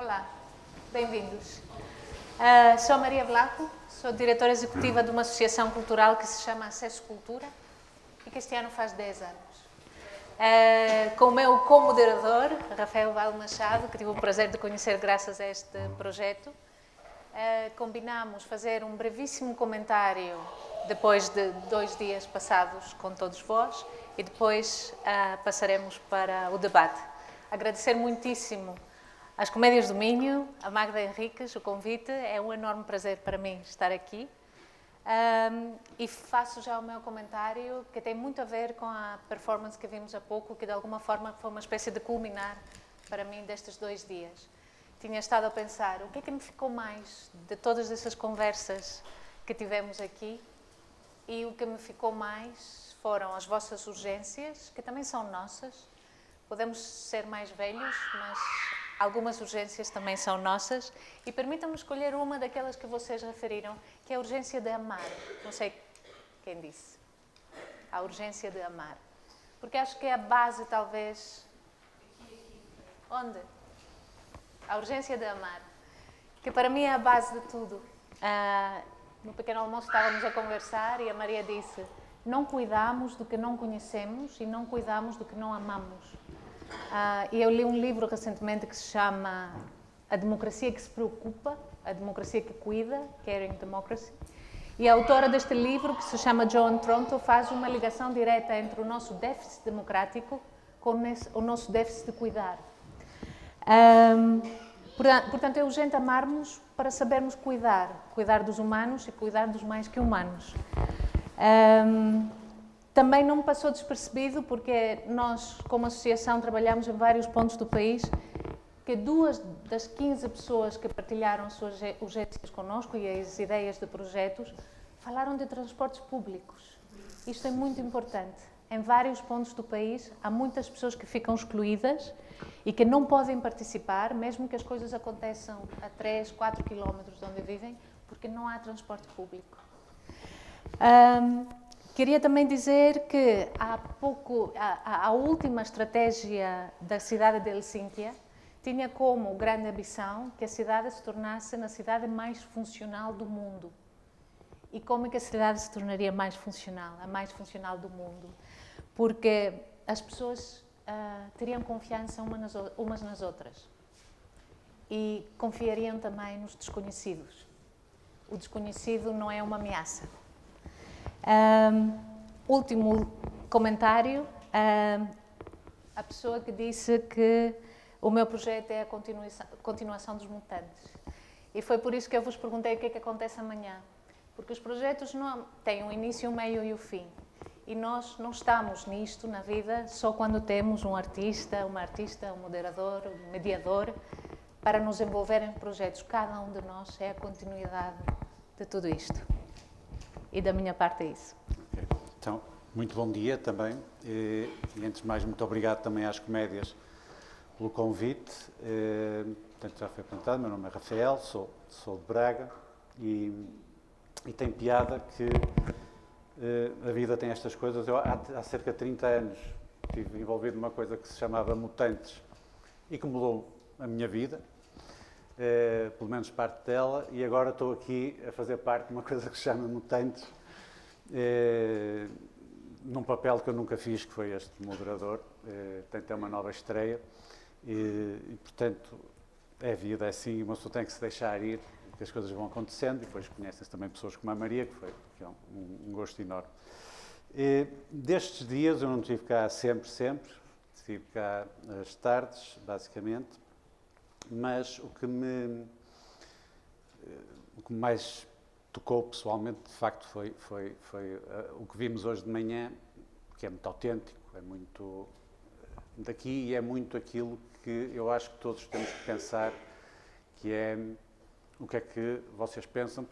Olá, bem-vindos. Sou Maria Vlaco, sou diretora executiva de uma associação cultural que se chama Acesso Cultura e que este ano faz 10 anos. Com o meu co-moderador, Rafael Val Machado, que tive o prazer de conhecer graças a este projeto, combinamos fazer um brevíssimo comentário depois de 2 dias passados com todos vós e depois passaremos para o debate. Agradecer muitíssimo às Comédias do Minho, a Magda Henriques, o convite. É um enorme prazer para mim estar aqui. E faço já o meu comentário, que tem muito a ver com a performance que vimos há pouco, que de alguma forma foi uma espécie de culminar para mim destes 2 dias. Tinha estado a pensar, o que é que me ficou mais de todas essas conversas que tivemos aqui? E o que me ficou mais foram as vossas urgências, que também são nossas. Podemos ser mais velhos, mas algumas urgências também são nossas. E permitam-me escolher uma daquelas que vocês referiram, que é a urgência de amar. Não sei quem disse. A urgência de amar. Porque acho que é a base, talvez... Onde? A urgência de amar. Que para mim é a base de tudo. No pequeno almoço estávamos a conversar e a Maria disse: não cuidamos do que não conhecemos e não cuidamos do que não amamos. E eu li um livro recentemente que se chama A Democracia que se Preocupa, a Democracia que Cuida, Caring Democracy. E a autora deste livro, que se chama Joan Tronto, faz uma ligação direta entre o nosso déficit democrático com o nosso déficit de cuidar. Portanto, é urgente amarmos para sabermos cuidar dos humanos e cuidar dos mais que humanos. Também não me passou despercebido, porque nós, como associação, trabalhamos em vários pontos do país, que 2 das 15 pessoas que partilharam as suas urgências connosco e as ideias de projetos, falaram de transportes públicos. Isto é muito importante. Em vários pontos do país, há muitas pessoas que ficam excluídas e que não podem participar, mesmo que as coisas aconteçam a 3, 4 quilómetros de onde vivem, porque não há transporte público. Queria também dizer que a última estratégia da cidade de Helsínquia tinha como grande ambição que a cidade se tornasse a cidade mais funcional do mundo. E como é que a cidade se tornaria mais funcional, a mais funcional do mundo? Porque as pessoas teriam confiança umas nas outras e confiariam também nos desconhecidos. O desconhecido não é uma ameaça. Último comentário, a pessoa que disse que o meu projeto é a continuação dos mutantes. E foi por isso que eu vos perguntei o que é que acontece amanhã. Porque os projetos não têm um início, um meio e um fim. E nós não estamos nisto, na vida, só quando temos um artista, um moderador, um mediador, para nos envolver em projetos. Cada um de nós é a continuidade de tudo isto. E da minha parte é isso. Okay. Então, muito bom dia também. E antes de mais, muito obrigado também às Comédias pelo convite. Portanto, já foi apresentado, meu nome é Rafael, sou de Braga e tem piada que a vida tem estas coisas. Eu há cerca de 30 anos estive envolvido numa coisa que se chamava Mutantes e que mudou a minha vida. Pelo menos parte dela, e agora estou aqui a fazer parte de uma coisa que se chama Mutantes, num papel que eu nunca fiz, que foi este de moderador. Portanto, é uma nova estreia e, portanto, é vida, é assim, uma pessoa tem que se deixar ir, que as coisas vão acontecendo, e depois conhecem-se também pessoas como a Maria, que é um gosto enorme. Destes dias, eu não estive cá sempre, estive cá às tardes, basicamente. Mas o que me mais tocou pessoalmente, de facto, foi o que vimos hoje de manhã, que é muito autêntico, é muito daqui e é muito aquilo que eu acho que todos temos que pensar, que é o que é que vocês pensam.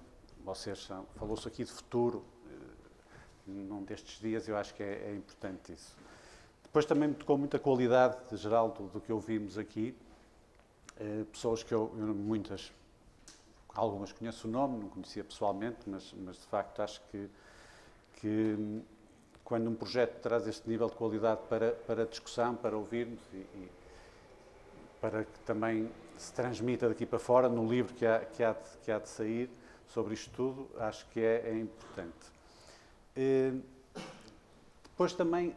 Falou-se aqui de futuro, num destes dias, eu acho que é importante isso. Depois também me tocou muito a qualidade geral do que ouvimos aqui. Pessoas que eu algumas conheço o nome, não conhecia pessoalmente, mas de facto acho que quando um projeto traz este nível de qualidade para a discussão, para ouvirmos, para que também se transmita daqui para fora, no livro que há de sair sobre isto tudo, acho que é importante. Depois também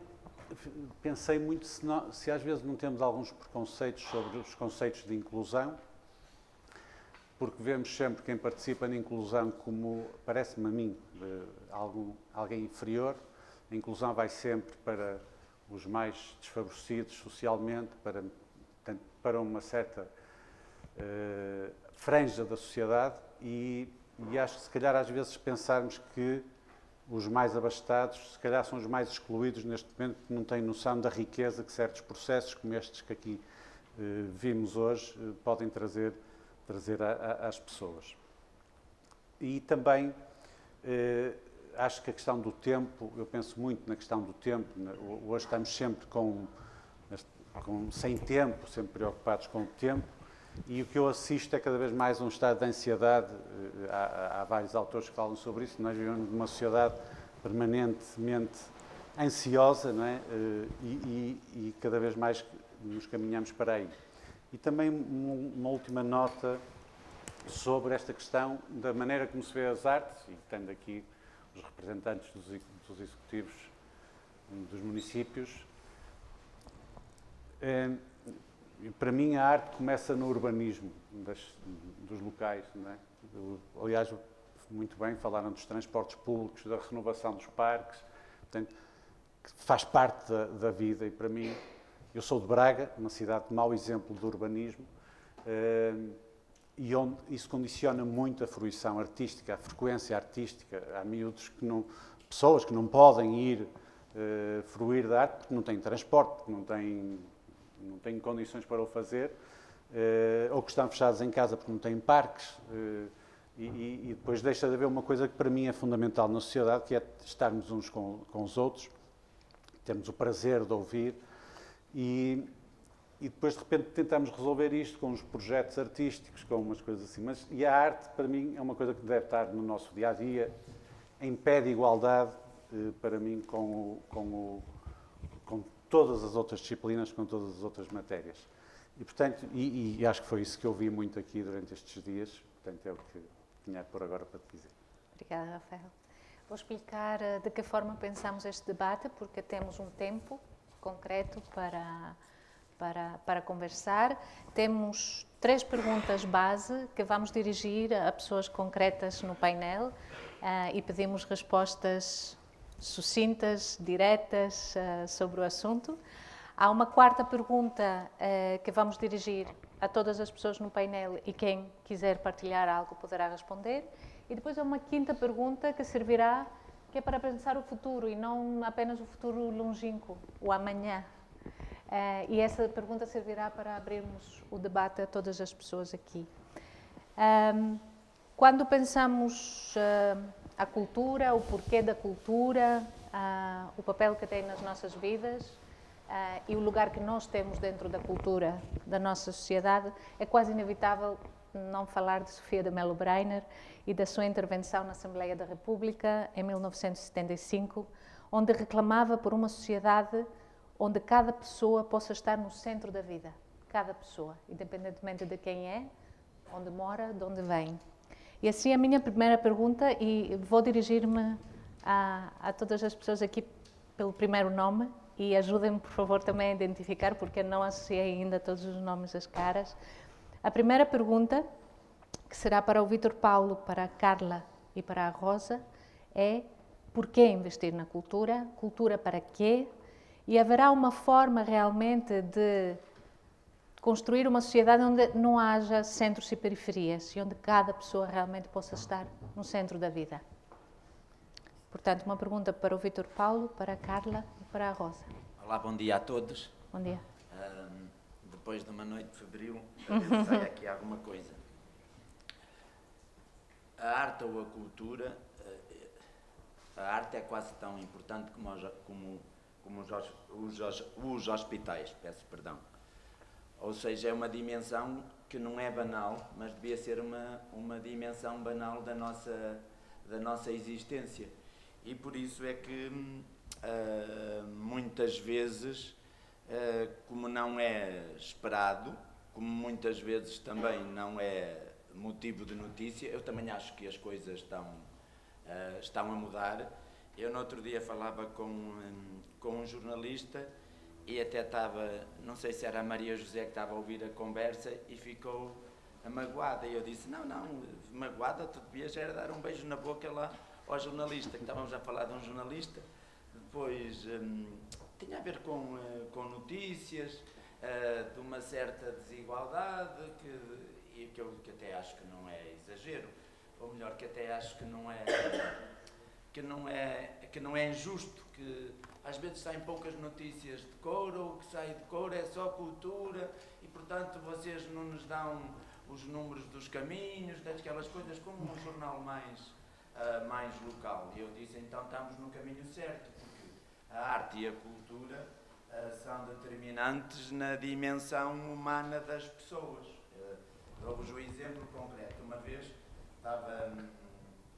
pensei muito se às vezes não temos alguns preconceitos sobre os conceitos de inclusão, porque vemos sempre quem participa na inclusão como, parece-me a mim, alguém inferior. A inclusão vai sempre para os mais desfavorecidos socialmente, para uma certa franja da sociedade e acho que se calhar às vezes pensarmos que os mais abastados se calhar são os mais excluídos neste momento, que não têm noção da riqueza que certos processos como estes que aqui vimos hoje podem trazer às pessoas. E também acho que a questão do tempo, eu penso muito na questão do tempo, hoje estamos sempre sem tempo, sempre preocupados com o tempo, e o que eu assisto é cada vez mais um estado de ansiedade. Há vários autores que falam sobre isso. Nós vivemos numa sociedade permanentemente ansiosa, não é? E cada vez mais nos caminhamos para aí. E também uma última nota sobre esta questão da maneira como se vê as artes, e tendo aqui os representantes dos executivos dos municípios. Para mim, a arte começa no urbanismo dos locais, não é? Aliás, muito bem, falaram dos transportes públicos, da renovação dos parques, portanto, que faz parte da vida. E para mim, eu sou de Braga, uma cidade de mau exemplo de urbanismo, e onde isso condiciona muito a fruição artística, a frequência artística. Há miúdos pessoas que não podem ir fruir da arte porque não têm transporte, porque não têm condições para o fazer, ou que estão fechados em casa porque não têm parques, e depois deixa de haver uma coisa que para mim é fundamental na sociedade, que é estarmos uns com os outros, termos o prazer de ouvir, e depois de repente tentamos resolver isto com os projetos artísticos, com umas coisas assim. E a arte, para mim, é uma coisa que deve estar no nosso dia-a-dia, em pé de igualdade, para mim, com todas as outras disciplinas, com todas as outras matérias. E, portanto, e acho que foi isso que eu vi muito aqui durante estes dias, portanto, é o que tinha por agora para te dizer. Obrigada, Rafael. Vou explicar de que forma pensamos este debate, porque temos um tempo concreto para conversar. Temos 3 perguntas base que vamos dirigir a pessoas concretas no painel e pedimos respostas sucintas, diretas sobre o assunto. Há uma 4ª pergunta que vamos dirigir a todas as pessoas no painel e quem quiser partilhar algo poderá responder. E depois há uma 5ª pergunta que servirá, que é para pensar o futuro e não apenas o futuro longínquo, o amanhã. E essa pergunta servirá para abrirmos o debate a todas as pessoas aqui. Quando pensamos a cultura, o porquê da cultura, o papel que tem nas nossas vidas e o lugar que nós temos dentro da cultura da nossa sociedade, é quase inevitável não falar de Sofia de Mello Breyner e da sua intervenção na Assembleia da República em 1975, onde reclamava por uma sociedade onde cada pessoa possa estar no centro da vida. Cada pessoa, independentemente de quem é, onde mora, de onde vem. E assim a minha primeira pergunta, e vou dirigir-me a todas as pessoas aqui pelo primeiro nome, e ajudem-me, por favor, também a identificar, porque não associei ainda todos os nomes às caras. A primeira pergunta, que será para o Vítor Paulo, para a Carla e para a Rosa, é: por que investir na cultura? Cultura para quê? E haverá uma forma realmente de construir uma sociedade onde não haja centros e periferias e onde cada pessoa realmente possa estar no centro da vida. Portanto, uma pergunta para o Vítor Paulo, para a Carla e para a Rosa. Olá, bom dia a todos. Bom dia. Depois de uma noite febril, a ver se sai aqui alguma coisa. A arte ou a cultura, a arte é quase tão importante como os hospitais, peço perdão. Ou seja, é uma dimensão que não é banal, mas devia ser uma dimensão banal da nossa existência. E por isso é que muitas vezes, como não é esperado, como muitas vezes também não é motivo de notícia, eu também acho que as coisas estão a mudar. Eu no outro dia falava com um jornalista e até estava, não sei se era a Maria José que estava a ouvir a conversa e ficou magoada. E eu disse, não, magoada, tu devias era dar um beijo na boca lá ao jornalista, que estávamos a falar de um jornalista. Depois tinha a ver com notícias, de uma certa desigualdade, que eu até acho que não é exagero, ou melhor, que até acho que não é injusto, que às vezes saem poucas notícias de cor, ou o que sai de cor é só cultura, e portanto vocês não nos dão os números dos caminhos, daquelas coisas, como um jornal mais local. E eu disse, então estamos no caminho certo, porque a arte e a cultura são determinantes na dimensão humana das pessoas. Dou-vos o exemplo concreto. Uma vez estava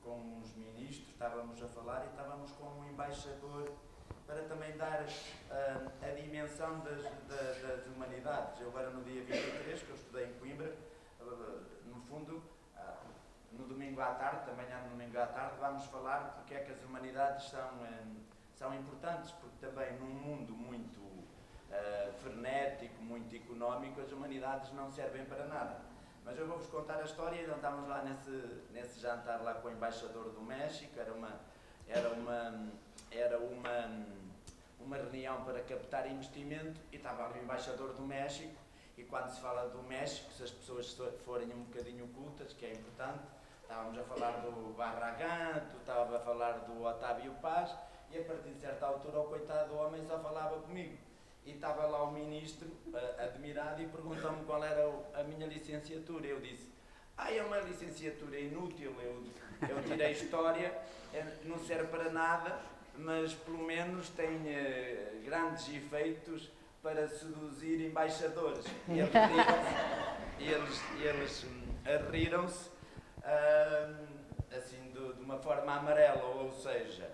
com uns ministros, estávamos a falar e estávamos com um embaixador para também dar a dimensão das humanidades. Eu agora no dia 23, que eu estudei em Coimbra, no fundo, no domingo à tarde, amanhã no domingo à tarde, vamos falar porque é que as humanidades são importantes, porque também num mundo muito frenético, muito económico, as humanidades não servem para nada. Mas eu vou-vos contar a história. Então estávamos lá nesse jantar lá com o embaixador do México, era uma reunião para captar investimento e estava ali o embaixador do México. E quando se fala do México, se as pessoas forem um bocadinho cultas, que é importante, estávamos a falar do Barragán, estava a falar do Otávio Paz, e a partir de certa altura o coitado do homem só falava comigo. E estava lá o ministro, admirado, e perguntou-me qual era a minha licenciatura. Eu disse, é uma licenciatura inútil, eu tirei História, não serve para nada, mas pelo menos tem grandes efeitos para seduzir embaixadores. E eles riram-se assim de uma forma amarela, ou seja,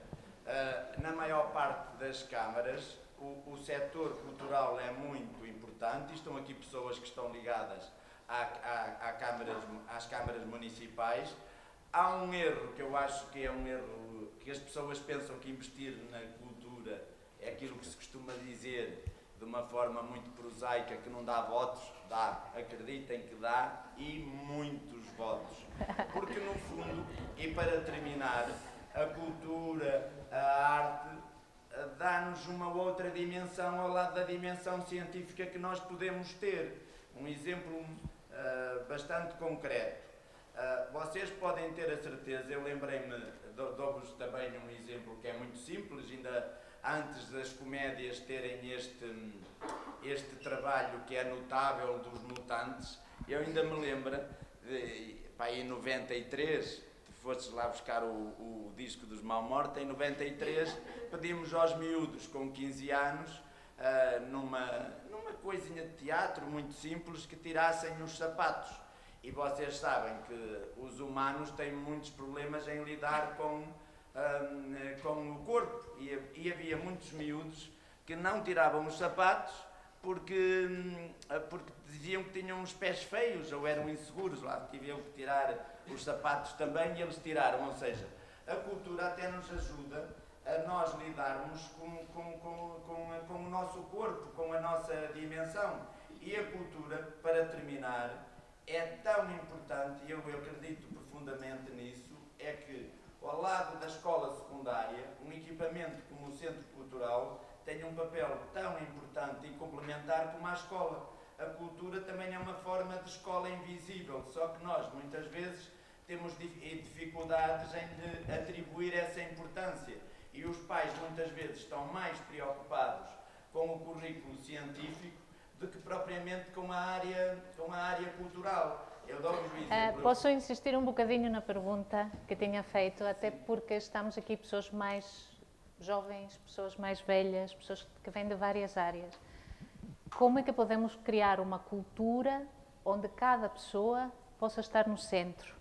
na maior parte das câmaras o setor cultural é muito importante, e estão aqui pessoas que estão ligadas às câmaras municipais. Há um erro que eu acho que é um erro, que as pessoas pensam que investir na cultura é aquilo que se costuma dizer de uma forma muito prosaica, que não dá votos. Dá, acreditem que dá, e muitos votos. Porque no fundo, e para terminar, a cultura, a arte, dá-nos uma outra dimensão ao lado da dimensão científica que nós podemos ter. Um exemplo bastante concreto. Vocês podem ter a certeza, eu lembrei-me, dou-vos também um exemplo que é muito simples, ainda antes das comédias terem este trabalho que é notável dos mutantes, eu ainda me lembro, em 93, fostes lá buscar o disco dos Mal Morta, em 93 pedimos aos miúdos com 15 anos, numa coisinha de teatro muito simples, que tirassem os sapatos. E vocês sabem que os humanos têm muitos problemas em lidar com o corpo, e havia muitos miúdos que não tiravam os sapatos porque diziam que tinham os pés feios ou eram inseguros. Lá tiveram que tirar os sapatos também, e eles tiraram. Ou seja, a cultura até nos ajuda a nós lidarmos com o nosso corpo, com a nossa dimensão. E a cultura, para terminar, é tão importante, e eu acredito profundamente nisso, é que ao lado da escola secundária, um equipamento como o Centro Cultural tem um papel tão importante e complementar como a escola. A cultura também é uma forma de escola invisível, só que nós muitas vezes temos dificuldades em lhe atribuir essa importância, e os pais muitas vezes estão mais preocupados com o currículo científico do que propriamente com a área cultural. Eu dou-vos um exemplo. Posso insistir um bocadinho na pergunta que tinha feito, até porque estamos aqui pessoas mais jovens, pessoas mais velhas, pessoas que vêm de várias áreas. Como é que podemos criar uma cultura onde cada pessoa possa estar no centro?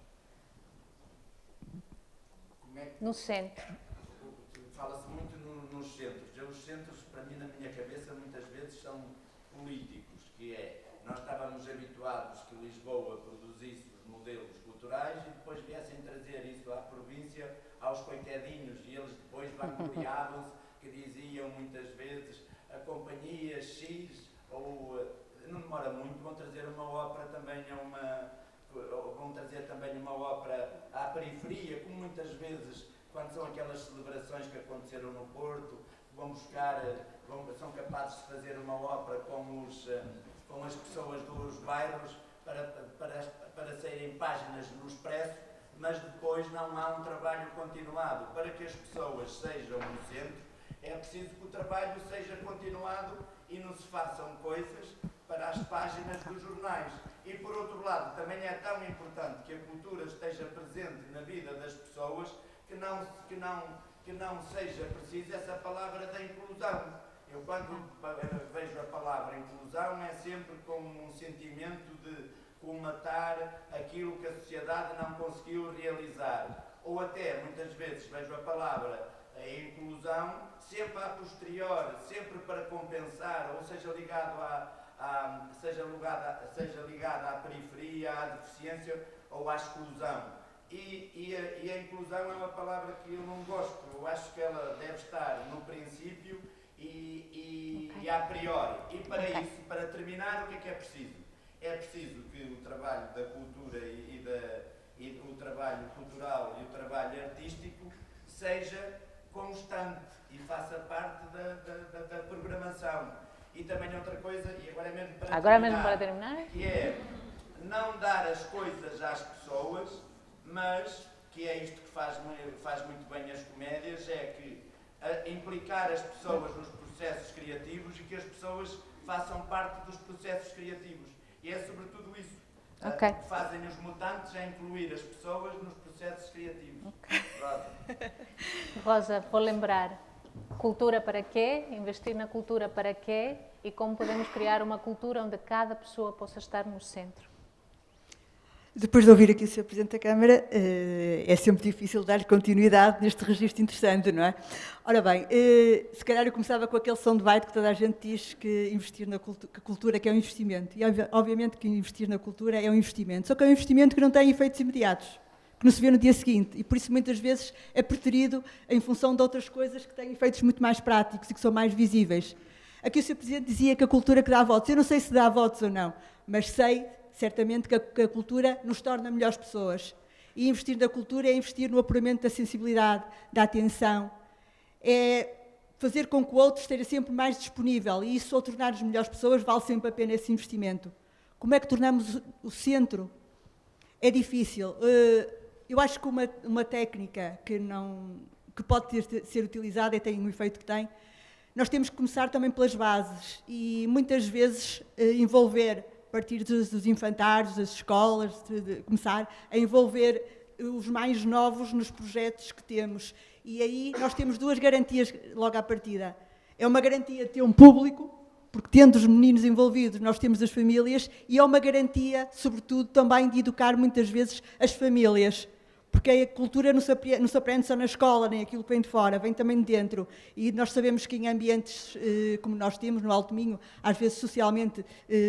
No centro. Fala-se muito nos centros. Os centros, para mim, na minha cabeça, muitas vezes são políticos, que é, nós estávamos habituados habituados que Lisboa produzisse os modelos culturais e depois viessem trazer isso à província, aos coitadinhos, e eles depois vangloriavam-se, que diziam muitas vezes a companhia X, ou não demora muito, vão trazer uma ópera também vão trazer também uma ópera à periferia, como muitas vezes, quando são aquelas celebrações que aconteceram no Porto, são capazes de fazer uma ópera com as pessoas dos bairros para saírem páginas no Expresso, mas depois não há um trabalho continuado. Para que as pessoas sejam no centro, é preciso que o trabalho seja continuado e não se façam coisas para as páginas dos jornais. E, por outro lado, também é tão importante que a cultura esteja presente na vida das pessoas que não seja preciso essa palavra da inclusão. Eu, quando vejo a palavra inclusão, é sempre com um sentimento de colmatar aquilo que a sociedade não conseguiu realizar. Ou até, muitas vezes, vejo a palavra inclusão sempre a posterior, sempre para compensar, ou seja ligada à periferia, à deficiência ou à exclusão. E a inclusão é uma palavra que eu não gosto. Eu acho que ela deve estar no princípio e a priori. E para isso, para terminar, o que é preciso? É preciso que o trabalho da cultura e o trabalho cultural e o trabalho artístico seja constante e faça parte da programação. E também outra coisa, e agora mesmo para terminar, que é não dar as coisas às pessoas, mas que é isto que faz muito bem as comédias, é que implicar as pessoas nos processos criativos e que as pessoas façam parte dos processos criativos. E é sobretudo isso. O que fazem os mutantes é incluir as pessoas nos processos criativos. Rosa, vou lembrar, cultura para quê? Investir na cultura para quê? E como podemos criar uma cultura onde cada pessoa possa estar no centro? Depois de ouvir aqui o Sr. Presidente da Câmara, é sempre difícil dar continuidade neste registro interessante, não é? Ora bem, se calhar eu começava com aquele soundbite que toda a gente diz que investir na cultura que é um investimento. E obviamente que investir na cultura é um investimento, só que é um investimento que não tem efeitos imediatos, que não se vê no dia seguinte, e por isso muitas vezes é preterido em função de outras coisas que têm efeitos muito mais práticos e que são mais visíveis. Aqui o Sr. Presidente dizia que a cultura que dá votos. Eu não sei se dá votos ou não, mas sei certamente que a cultura nos torna melhores pessoas. E investir na cultura é investir no apuramento da sensibilidade, da atenção, é fazer com que o outro esteja sempre mais disponível, e isso, ao tornar-nos melhores pessoas, vale sempre a pena esse investimento. Como é que tornamos o centro? É difícil. Eu acho que uma técnica que pode ser utilizada e tem o efeito que tem, nós temos que começar também pelas bases e muitas vezes envolver, a partir dos infantários, das escolas, de começar a envolver os mais novos nos projetos que temos. E aí nós temos duas garantias logo à partida. É uma garantia de ter um público, porque tendo os meninos envolvidos nós temos as famílias, e é uma garantia, sobretudo, também de educar muitas vezes as famílias. Porque a cultura não se aprende só na escola, nem aquilo que vem de fora, vem também de dentro. E nós sabemos que em ambientes como nós temos, no Alto Minho, às vezes socialmente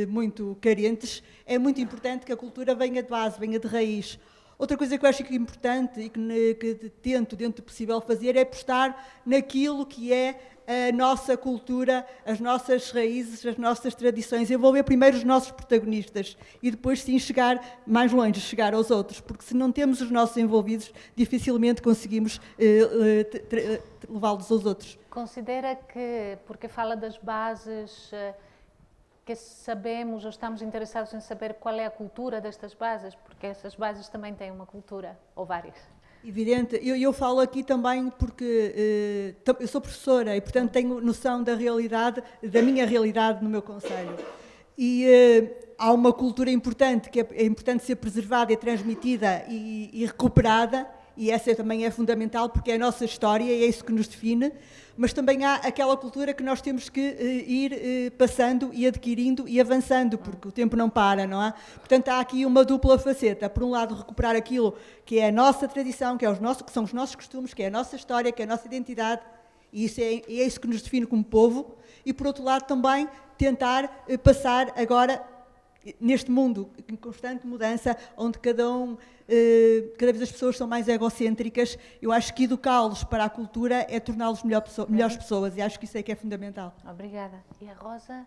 muito carentes, é muito importante que a cultura venha de base, venha de raiz. Outra coisa que eu acho que é importante e que tento, dentro do possível, fazer é apostar naquilo que é a nossa cultura, as nossas raízes, as nossas tradições, envolver primeiro os nossos protagonistas e depois sim chegar mais longe, chegar aos outros, porque se não temos os nossos envolvidos, dificilmente conseguimos levá-los aos outros. Considera que, porque fala das bases, que sabemos ou estamos interessados em saber qual é a cultura destas bases, porque essas bases também têm uma cultura, ou várias? Evidente. Eu falo aqui também porque eu sou professora e, portanto, tenho noção da realidade, da minha realidade no meu concelho. E há uma cultura importante, que é importante ser preservada e transmitida e recuperada, e essa também é fundamental porque é a nossa história e é isso que nos define, mas também há aquela cultura que nós temos que ir passando e adquirindo e avançando, porque o tempo não para, não é? Portanto, há aqui uma dupla faceta. Por um lado, recuperar aquilo que é a nossa tradição, que são os nossos costumes, que é a nossa história, que é a nossa identidade, e isso é isso que nos define como povo, e por outro lado também tentar passar agora neste mundo em constante mudança, onde cada vez as pessoas são mais egocêntricas, eu acho que educá-los para a cultura é torná-los melhores pessoas, e acho que isso é que é fundamental. Obrigada. E a Rosa?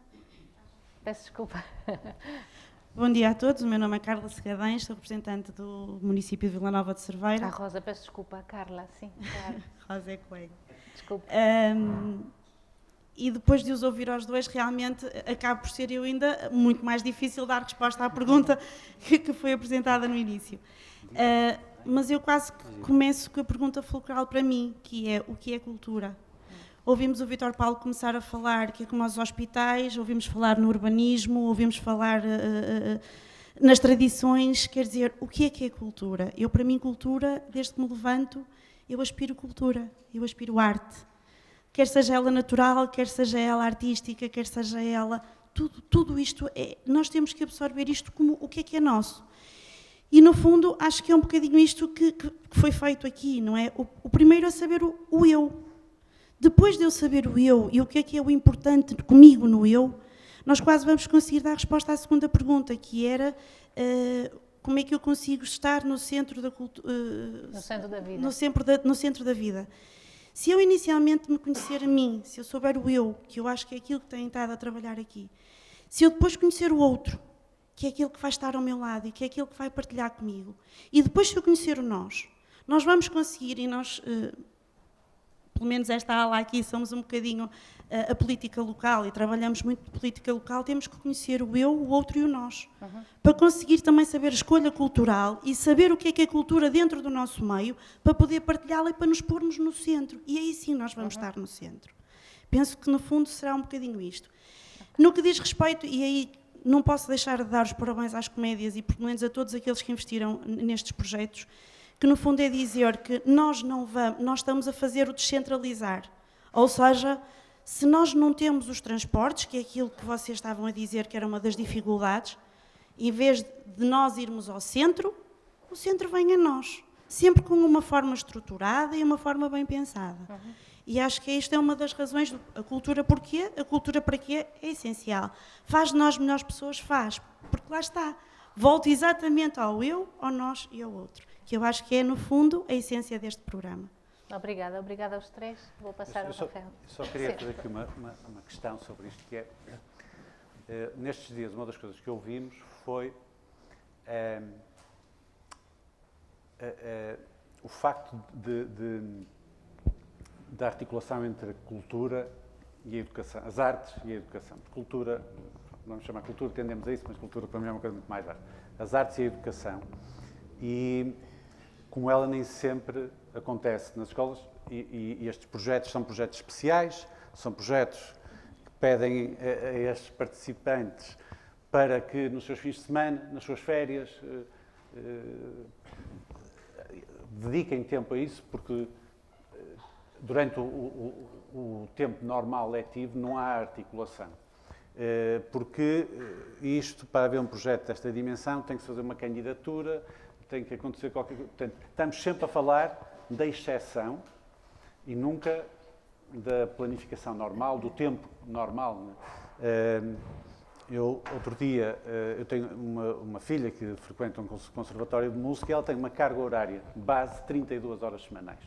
Peço desculpa. Bom dia a todos, o meu nome é Carla Segadães, sou representante do município de Vila Nova de Cerveira. A Rosa, peço desculpa. A Carla, sim, claro. Rosa é colega. Desculpa. E depois de os ouvir aos dois, realmente acaba por ser eu ainda muito mais difícil dar resposta à pergunta que foi apresentada no início. Mas eu quase que começo com a pergunta fulcral para mim, que é: o que é cultura? Ouvimos o Vítor Paulo começar a falar que é como aos hospitais, ouvimos falar no urbanismo, ouvimos falar nas tradições, quer dizer, o que é cultura? Eu, para mim, cultura, desde que me levanto, eu aspiro cultura, eu aspiro arte. Quer seja ela natural, quer seja ela artística, quer seja ela... Tudo isto, nós temos que absorver isto como o que é nosso. E, no fundo, acho que é um bocadinho isto que foi feito aqui, não é? O primeiro é saber o eu. Depois de eu saber o eu e o que é o importante comigo no eu, nós quase vamos conseguir dar resposta à segunda pergunta, que era como é que eu consigo estar no centro da cultura... No centro da vida. No centro da vida. Se eu inicialmente me conhecer a mim, se eu souber o eu, que eu acho que é aquilo que tenho estado a trabalhar aqui, se eu depois conhecer o outro, que é aquele que vai estar ao meu lado e que é aquele que vai partilhar comigo, e depois se eu conhecer o nós vamos conseguir, e nós... pelo menos esta ala aqui, somos um bocadinho a política local e trabalhamos muito de política local, temos que conhecer o eu, o outro e o nós. Para conseguir também saber a escolha cultural e saber o que é cultura dentro do nosso meio, para poder partilhá-la e para nos pormos no centro. E aí sim nós vamos estar no centro. Penso que no fundo será um bocadinho isto. No que diz respeito, e aí não posso deixar de dar os parabéns às comédias e pelo menos a todos aqueles que investiram nestes projetos, que no fundo é dizer que nós estamos a fazer o descentralizar. Ou seja, se nós não temos os transportes, que é aquilo que vocês estavam a dizer que era uma das dificuldades, em vez de nós irmos ao centro, o centro vem a nós. Sempre com uma forma estruturada e uma forma bem pensada. E acho que isto é uma das razões. A cultura porquê? A cultura para quê? É essencial. Faz de nós melhores pessoas? Faz. Porque lá está. Volta exatamente ao eu, ao nós e ao outro. Que eu acho que é, no fundo, a essência deste programa. Obrigada aos três. Vou passar ao Rafael. Só queria fazer aqui uma questão sobre isto, que é, nestes dias, uma das coisas que ouvimos foi o facto da articulação entre a cultura e a educação, as artes e a educação. Cultura, vamos chamar cultura, tendemos a isso, mas cultura para mim é uma coisa muito mais vasta. As artes e a educação. E como ela nem sempre acontece nas escolas, e estes projetos são projetos especiais, são projetos que pedem a estes participantes para que nos seus fins de semana, nas suas férias, dediquem tempo a isso, porque durante o tempo normal letivo não há articulação. Porque isto, para haver um projeto desta dimensão, tem que se fazer uma candidatura, tem que acontecer qualquer coisa. Portanto, estamos sempre a falar da exceção e nunca da planificação normal, do tempo normal. Eu, outro dia, eu tenho uma filha que frequenta um conservatório de música e ela tem uma carga horária base de 32 horas semanais.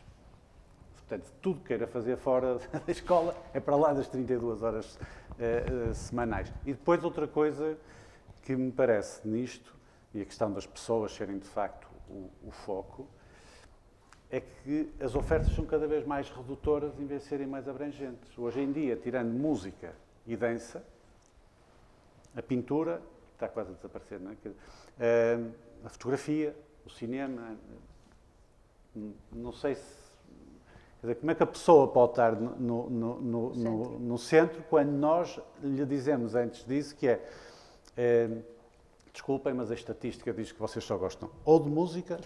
Portanto, tudo que queira fazer fora da escola é para lá das 32 horas semanais. E depois outra coisa que me parece nisto, e a questão das pessoas serem de facto o foco, é que as ofertas são cada vez mais redutoras em vez de serem mais abrangentes. Hoje em dia, tirando música e dança, a pintura está quase a desaparecer, não é? A fotografia, o cinema, não sei se... Quer dizer, como é que a pessoa pode estar no centro quando nós lhe dizemos antes disso que desculpem, mas a estatística diz que vocês só gostam ou de música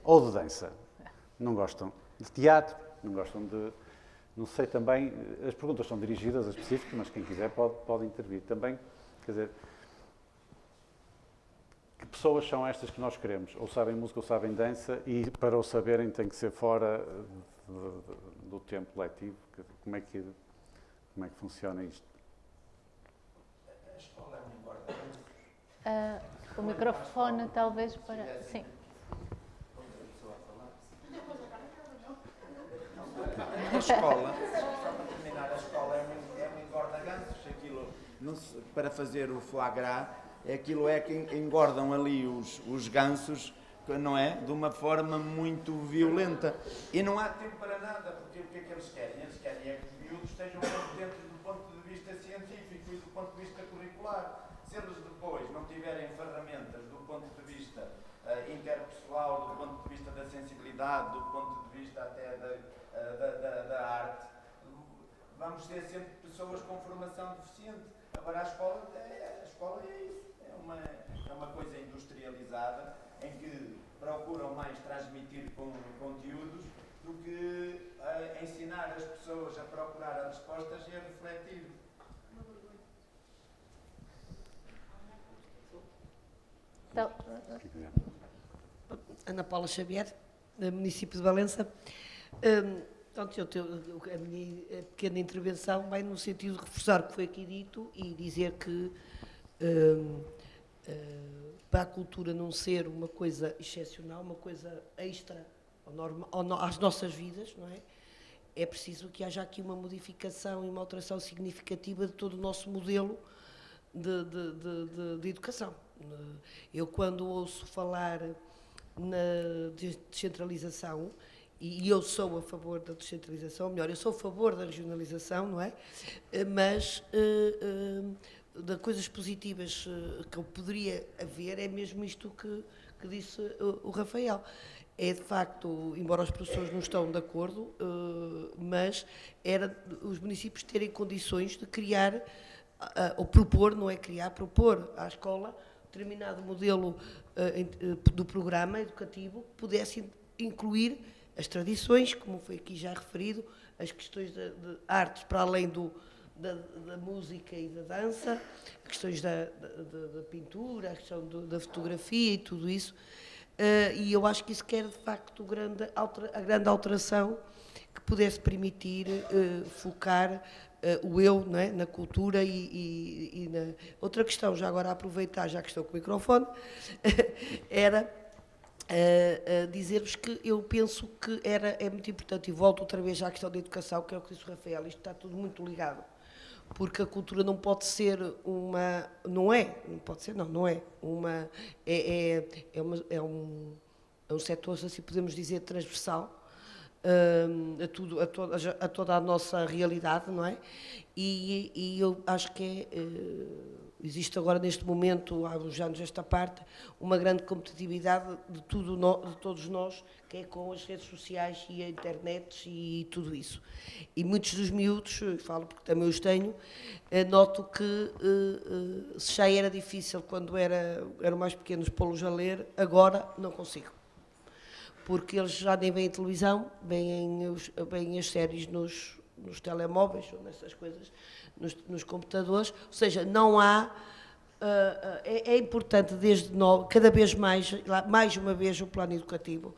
ou de dança. Não gostam de teatro, não gostam de... Não sei também, as perguntas são dirigidas a específicas, mas quem quiser pode intervir também. Quer dizer, que pessoas são estas que nós queremos? Ou sabem música ou sabem dança, e para o saberem tem que ser fora do tempo letivo. Como é que funciona isto? A escola é uma importante. O microfone, talvez, para... Sim. A escola, só para terminar, a escola é um engorda-gansos, aquilo, para fazer o foie gras, aquilo é que engordam ali os gansos, não é? De uma forma muito violenta. E não há tempo para nada, porque o que é que eles querem? Eles querem é que os miúdos estejam competentes do ponto de vista científico e do ponto de vista curricular. Se eles depois não tiverem ferramentas do ponto de vista interpessoal, do ponto de vista da sensibilidade, do ponto de vista até da arte, vamos ter sempre pessoas com formação deficiente. Agora a escola é isso, é uma coisa industrializada em que procuram mais transmitir conteúdos do que ensinar as pessoas a procurar as respostas e a refletir. Então, Ana Paula Xavier, do município de Valença. Portanto, a minha pequena intervenção vai no sentido de reforçar o que foi aqui dito e dizer que para a cultura não ser uma coisa excepcional, uma coisa extra às nossas vidas, não é? É preciso que haja aqui uma modificação e uma alteração significativa de todo o nosso modelo de educação. Eu, quando ouço falar na descentralização, e eu sou a favor da descentralização, melhor, eu sou a favor da regionalização, não é? Mas de coisas positivas que eu poderia haver é mesmo isto que disse o Rafael. É, de facto, embora os professores não estão de acordo, mas era os municípios terem condições de criar, ou propor, não é criar, propor à escola determinado modelo do programa educativo que pudesse incluir as tradições, como foi aqui já referido, as questões de artes para além da música e da dança, as questões da pintura, a questão da fotografia e tudo isso. E eu acho que isso quer, de facto, a grande alteração que pudesse permitir focar o eu, não é, na cultura e na... Outra questão, já agora a aproveitar, já que estou com o microfone, era dizer-vos que eu penso que é muito importante, e volto outra vez à questão da educação, que é o que disse o Rafael, isto está tudo muito ligado, porque a cultura não pode ser uma... Não é uma... É um setor, assim podemos dizer, transversal, a toda a nossa realidade, não é? E eu acho que existe agora, neste momento, há uns anos esta parte, uma grande competitividade de todos nós, que é com as redes sociais e a internet e tudo isso. E muitos dos miúdos, falo porque também os tenho, noto que se já era difícil quando eram mais pequenos pô-los a ler, agora não consigo. Porque eles já nem veem televisão, veem as séries nos telemóveis ou nessas coisas, nos computadores, ou seja, não há... é importante, cada vez mais uma vez, o plano educativo,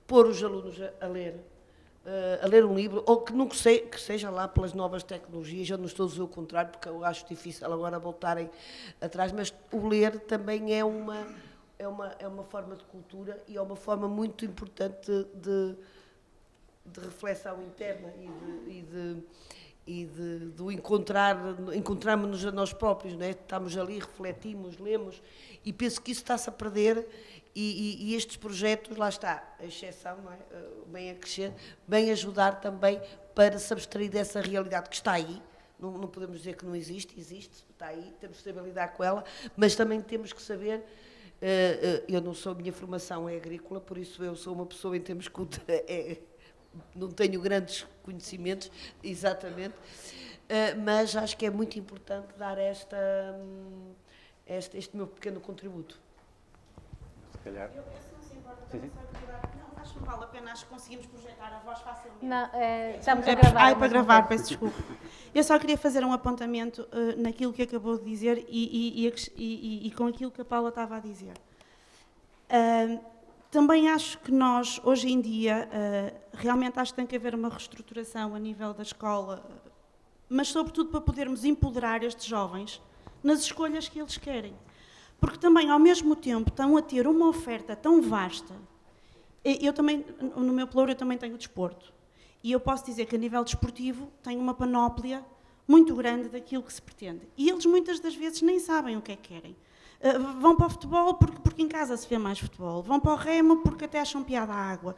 pôr os alunos a ler um livro, ou que seja lá pelas novas tecnologias. Eu não estou a dizer o contrário, porque eu acho difícil agora voltarem atrás, mas o ler também é uma forma de cultura e é uma forma muito importante de reflexão interna e de encontrarmos-nos a nós próprios, não é? Estamos ali, refletimos, lemos, e penso que isso está-se a perder, e estes projetos, lá está, a exceção, não é? Bem a crescer, bem ajudar também para se abstrair dessa realidade que está aí. Não podemos dizer que não existe, está aí, temos que saber lidar com ela, mas também temos que saber... a minha formação é agrícola, por isso eu sou uma pessoa em termos de não tenho grandes conhecimentos, exatamente, mas acho que é muito importante dar este meu pequeno contributo. Se calhar. Eu penso, não se importa, não, acho que não vale a pena, acho que conseguimos projetar a voz facilmente. Não, estamos a gravar. Para gravar, peço desculpa. Eu só queria fazer um apontamento naquilo que acabou de dizer e com aquilo que a Paula estava a dizer. Também acho que nós, hoje em dia, realmente acho que tem que haver uma reestruturação a nível da escola, mas sobretudo para podermos empoderar estes jovens nas escolhas que eles querem. Porque também, ao mesmo tempo, estão a ter uma oferta tão vasta. Eu também, no meu pelouro, eu também tenho desporto. E eu posso dizer que, a nível desportivo, tenho uma panóplia muito grande daquilo que se pretende. E eles, muitas das vezes, nem sabem o que é que querem. Vão para o futebol porque em casa se vê mais futebol. Vão para o remo porque até acham piada à água.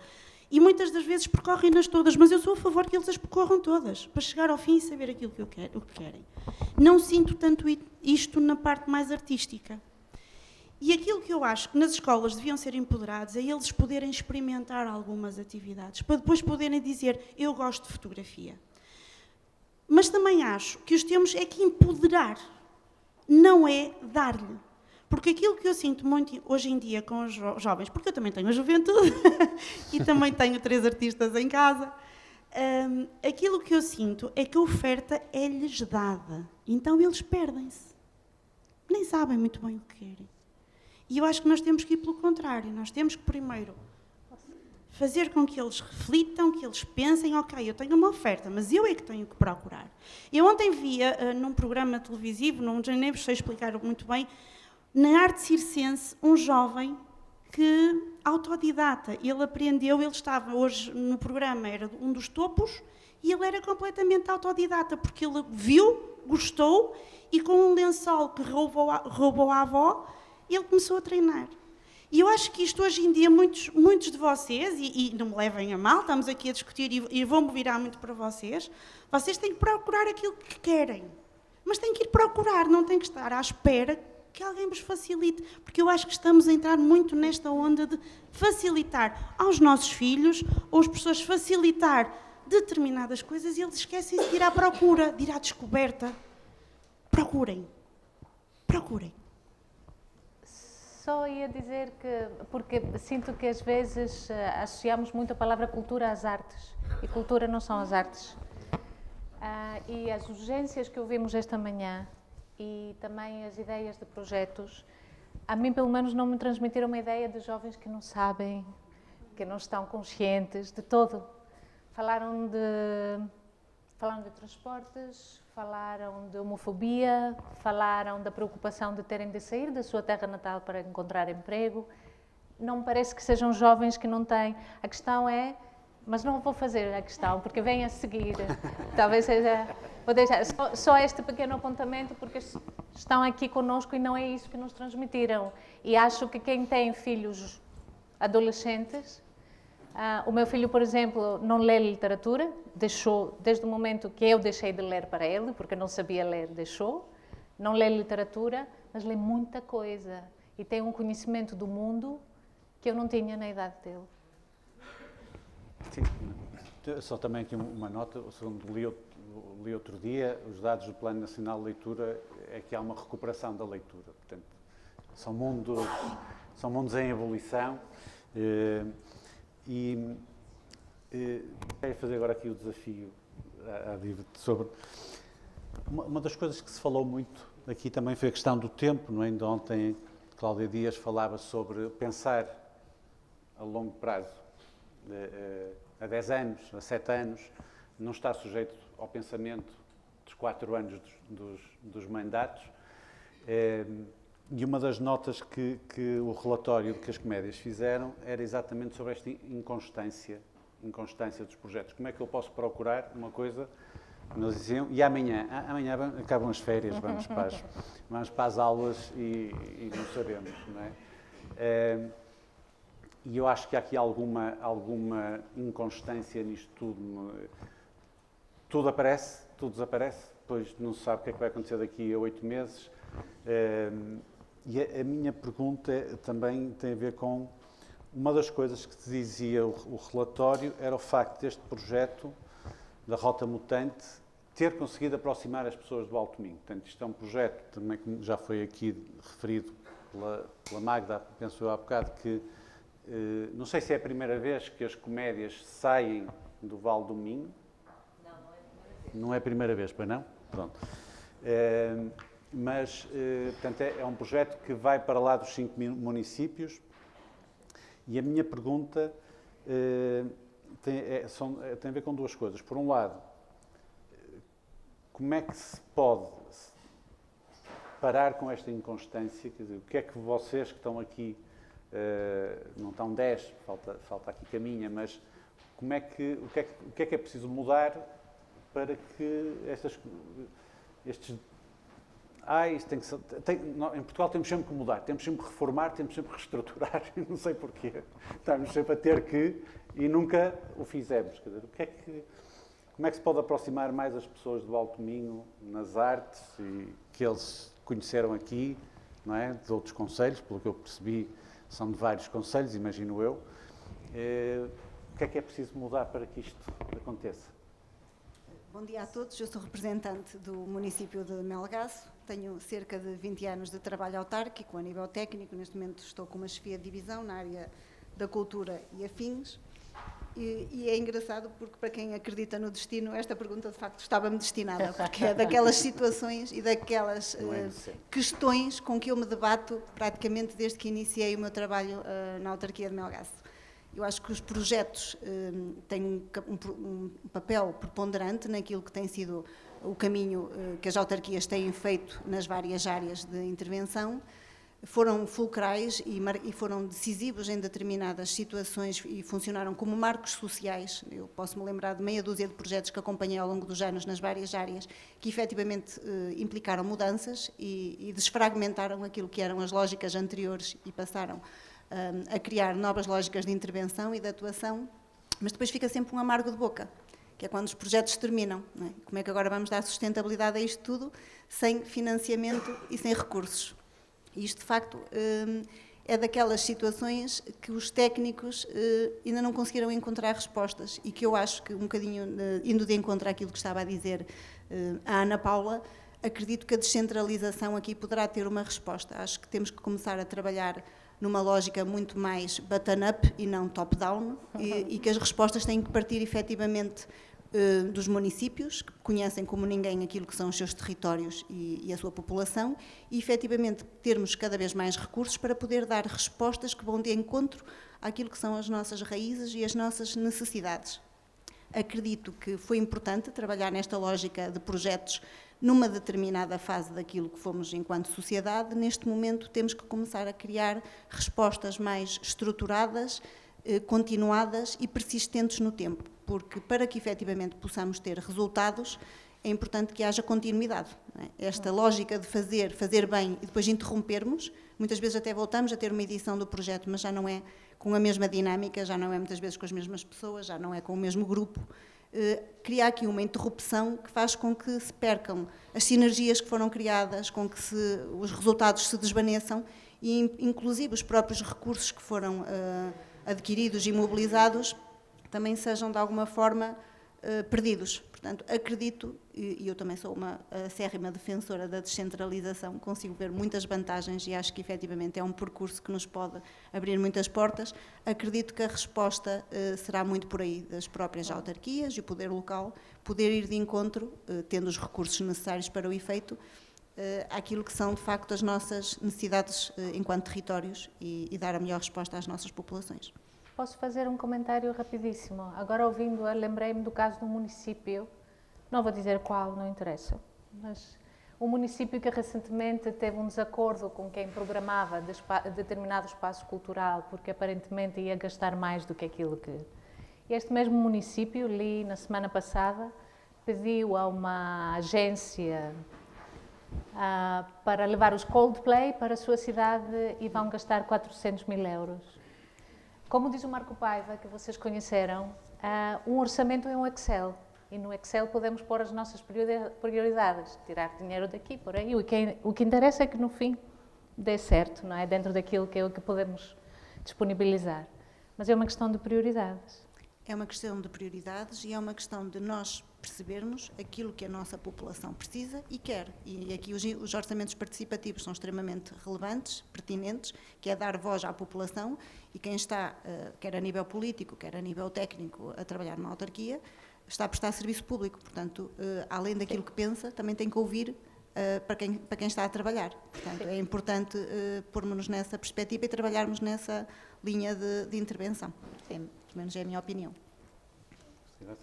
E muitas das vezes percorrem-nas todas, mas eu sou a favor que eles as percorram todas, para chegar ao fim e saber aquilo que o que querem. Não sinto tanto isto na parte mais artística. E aquilo que eu acho que nas escolas deviam ser empoderados é eles poderem experimentar algumas atividades, para depois poderem dizer, eu gosto de fotografia. Mas também acho que os temos é que empoderar, não é dar-lhe. Porque aquilo que eu sinto muito hoje em dia com os jovens, porque eu também tenho a juventude e também tenho 3 artistas em casa, aquilo que eu sinto é que a oferta é-lhes dada. Então eles perdem-se. Nem sabem muito bem o que querem. E eu acho que nós temos que ir pelo contrário. Nós temos que primeiro fazer com que eles reflitam, que eles pensem, ok, eu tenho uma oferta, mas eu é que tenho que procurar. Eu ontem via num programa televisivo, nem vos sei explicar muito bem, na arte circense, um jovem que, autodidata, ele aprendeu, ele estava hoje no programa, era um dos topos, e ele era completamente autodidata, porque ele viu, gostou, e com um lençol que roubou à avó, ele começou a treinar. E eu acho que isto hoje em dia, muitos de vocês, e não me levem a mal, estamos aqui a discutir e vou-me virar muito para vocês têm que procurar aquilo que querem. Mas têm que ir procurar, não têm que estar à espera que alguém vos facilite, porque eu acho que estamos a entrar muito nesta onda de facilitar aos nossos filhos, ou as pessoas facilitar determinadas coisas e eles esquecem de ir à procura, de ir à descoberta. Procurem. Só ia dizer que, porque sinto que às vezes associamos muito a palavra cultura às artes, e cultura não são as artes. E as urgências que ouvimos esta manhã, e também as ideias de projetos, a mim pelo menos não me transmitiram uma ideia de jovens que não sabem, que não estão conscientes de todo. Falaram de transportes, falaram de homofobia, falaram da preocupação de terem de sair da sua terra natal para encontrar emprego. Não me parece que sejam jovens que não têm. A questão é, mas não vou fazer a questão, porque vem a seguir. Talvez seja... Vou deixar só este pequeno apontamento, porque estão aqui conosco e não é isso que nos transmitiram. E acho que quem tem filhos adolescentes, o meu filho, por exemplo, não lê literatura, deixou, desde o momento que eu deixei de ler para ele, porque não sabia ler, deixou. Não lê literatura, mas lê muita coisa. E tem um conhecimento do mundo que eu não tinha na idade dele. Sim. Só também aqui uma nota, segundo li outro dia, os dados do Plano Nacional de Leitura é que há uma recuperação da leitura. Portanto, são mundos em evolução. Quero fazer agora aqui o desafio à Diva sobre... Uma das coisas que se falou muito aqui também foi a questão do tempo, não é? Ainda ontem Cláudia Dias falava sobre pensar a longo prazo, a 10 anos, a 7 anos, não estar sujeito ao pensamento dos 4 anos dos mandatos. E uma das notas que o relatório que as comédias fizeram era exatamente sobre esta inconstância dos projetos. Como é que eu posso procurar uma coisa, eles diziam, e amanhã acabam as férias, vamos para as aulas e não sabemos, não é? E eu acho que há aqui alguma inconstância nisto tudo. Tudo aparece, tudo desaparece, depois não se sabe o que é que vai acontecer daqui a 8 meses. E a minha pergunta também tem a ver com uma das coisas que te dizia o relatório, era o facto deste projeto da Rota Mutante ter conseguido aproximar as pessoas do Alto Minho. Portanto, isto é um projeto também que já foi aqui referido pela Magda, penso eu há bocado, que não sei se é a primeira vez que as comédias saem do Vale do Minho. Não é a primeira vez, pois não? Pronto. Mas, portanto, é um projeto que vai para lá dos 5 municípios e a minha pergunta tem a ver com duas coisas. Por um lado, como é que se pode parar com esta inconstância? Quer dizer, o que é que vocês que estão aqui, não estão 10, falta aqui caminha, mas o que é preciso mudar para que estes... isto tem que ser, em Portugal temos sempre que mudar, temos sempre que reformar, temos sempre que reestruturar, não sei porquê. Estamos sempre a ter que, e nunca o fizemos. Quer dizer, como é que se pode aproximar mais as pessoas do Alto Minho nas artes e que eles conheceram aqui, não é? De outros concelhos, pelo que eu percebi, são de vários concelhos, imagino eu. O que é preciso mudar para que isto aconteça? Bom dia a todos, eu sou representante do município de Melgaço, tenho cerca de 20 anos de trabalho autárquico a nível técnico, neste momento estou com uma chefia de divisão na área da cultura e afins, e é engraçado porque para quem acredita no destino, esta pergunta de facto estava-me destinada, porque é daquelas situações e daquelas questões com que eu me debato praticamente desde que iniciei o meu trabalho na autarquia de Melgaço. Eu acho que os projetos têm um papel preponderante naquilo que tem sido o caminho que as autarquias têm feito nas várias áreas de intervenção. Foram fulcrais e foram decisivos em determinadas situações e funcionaram como marcos sociais. Eu posso-me lembrar de meia dúzia de projetos que acompanhei ao longo dos anos nas várias áreas que efetivamente implicaram mudanças e desfragmentaram aquilo que eram as lógicas anteriores e passaram a criar novas lógicas de intervenção e de atuação, mas depois fica sempre um amargo de boca, que é quando os projetos terminam. Não é? Como é que agora vamos dar sustentabilidade a isto tudo sem financiamento e sem recursos? E isto, de facto, é daquelas situações que os técnicos ainda não conseguiram encontrar respostas e que eu acho que, um bocadinho indo de encontro àquilo que estava a dizer a Ana Paula, acredito que a descentralização aqui poderá ter uma resposta. Acho que temos que começar a trabalhar numa lógica muito mais bottom-up e não top-down, e que as respostas têm que partir efetivamente dos municípios, que conhecem como ninguém aquilo que são os seus territórios e a sua população, e efetivamente termos cada vez mais recursos para poder dar respostas que vão de encontro àquilo que são as nossas raízes e as nossas necessidades. Acredito que foi importante trabalhar nesta lógica de projetos numa determinada fase daquilo que fomos enquanto sociedade. Neste momento temos que começar a criar respostas mais estruturadas, continuadas e persistentes no tempo, porque para que efetivamente possamos ter resultados é importante que haja continuidade. Não é? Esta lógica de fazer bem e depois interrompermos, muitas vezes até voltamos a ter uma edição do projeto, mas já não é com a mesma dinâmica, já não é muitas vezes com as mesmas pessoas, já não é com o mesmo grupo. Cria aqui uma interrupção que faz com que se percam as sinergias que foram criadas, com que os resultados se desvaneçam e, inclusive, os próprios recursos que foram adquiridos e mobilizados também sejam, de alguma forma, perdidos. Portanto, acredito, e eu também sou uma acérrima defensora da descentralização, consigo ver muitas vantagens e acho que, efetivamente, é um percurso que nos pode abrir muitas portas. Acredito que a resposta será muito por aí das próprias autarquias e o poder local, poder ir de encontro, tendo os recursos necessários para o efeito, àquilo que são, de facto, as nossas necessidades enquanto territórios e dar a melhor resposta às nossas populações. Posso fazer um comentário rapidíssimo? Agora, ouvindo-a, lembrei-me do caso de um município, não vou dizer qual, não interessa, mas um município que recentemente teve um desacordo com quem programava determinado espaço cultural, porque aparentemente ia gastar mais do que aquilo que... Este mesmo município, li na semana passada, pediu a uma agência para levar os Coldplay para a sua cidade e vão gastar 400 mil euros. Como diz o Marco Paiva, que vocês conheceram, um orçamento é um Excel. E no Excel podemos pôr as nossas prioridades, tirar dinheiro daqui, por aí. O que interessa é que no fim dê certo, não é? Dentro daquilo que é o que podemos disponibilizar. Mas é uma questão de prioridades. É uma questão de prioridades e é uma questão de nós percebermos aquilo que a nossa população precisa e quer. E aqui os orçamentos participativos são extremamente relevantes, pertinentes, que é dar voz à população e quem está, quer a nível político, quer a nível técnico, a trabalhar numa autarquia, está a prestar serviço público. Portanto, além daquilo que pensa, também tem que ouvir para quem está a trabalhar. Portanto, é importante pormos-nos nessa perspectiva e trabalharmos nessa linha de intervenção. Sim, pelo menos é a minha opinião. Gostava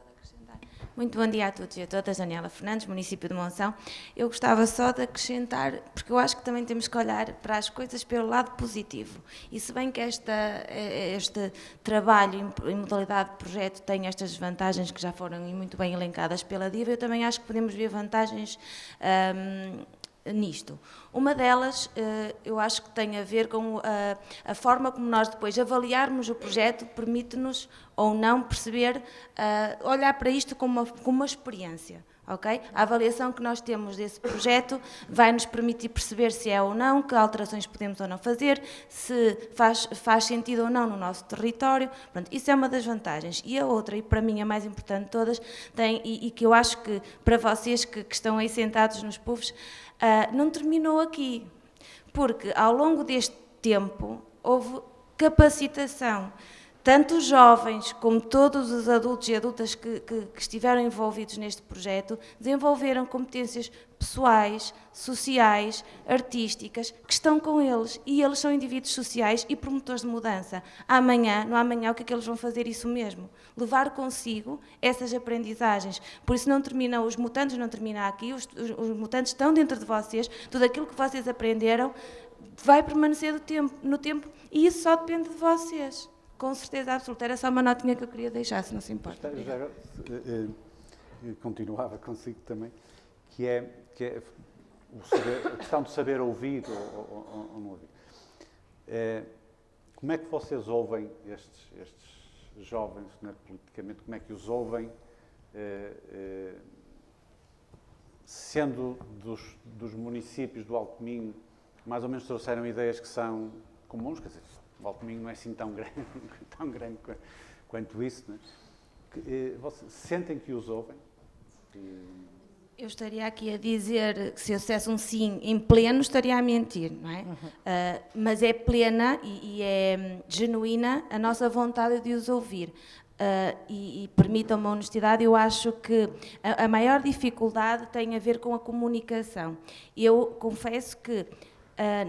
de acrescentar. Muito bom dia a todos e a todas. Daniela Fernandes, município de Monção. Eu gostava só de acrescentar, porque eu acho que também temos que olhar para as coisas pelo lado positivo. E se bem que este trabalho em modalidade de projeto tem estas vantagens que já foram muito bem elencadas pela Diva, eu também acho que podemos ver vantagens nisto. Uma delas, eu acho que tem a ver com a forma como nós depois avaliarmos o projeto, permite-nos ou não perceber, olhar para isto como uma experiência. Okay? A avaliação que nós temos desse projeto vai nos permitir perceber se é ou não, que alterações podemos ou não fazer, se faz sentido ou não no nosso território. Pronto, isso é uma das vantagens. E a outra, e para mim a mais importante de todas, e que eu acho que para vocês que estão aí sentados nos puffs, não terminou aqui, porque ao longo deste tempo houve capacitação. Tanto os jovens como todos os adultos e adultas que estiveram envolvidos neste projeto desenvolveram competências pessoais, sociais, artísticas, que estão com eles. E eles são indivíduos sociais e promotores de mudança. No amanhã, o que é que eles vão fazer? Isso mesmo. Levar consigo essas aprendizagens. Por isso não terminam, os mutantes não terminam aqui, os mutantes estão dentro de vocês, tudo aquilo que vocês aprenderam vai permanecer no tempo e isso só depende de vocês. Com certeza absoluta. Era só uma notinha que eu queria deixar, se não se importa. Já, continuava consigo também, que é a questão de saber ouvir ou não ouvir. Como é que vocês ouvem estes jovens, né, politicamente, como é que os ouvem, sendo dos municípios do Alto Minho, mais ou menos trouxeram ideias que são comuns, quer dizer, o Alto Minho não é assim tão grande quanto isso, não é? Vocês sentem que os ouvem? Eu estaria aqui a dizer que se eu dissesse um sim em pleno, estaria a mentir, não é? Mas é plena e é genuína a nossa vontade de os ouvir. E permitam-me a honestidade, eu acho que a maior dificuldade tem a ver com a comunicação. Eu confesso que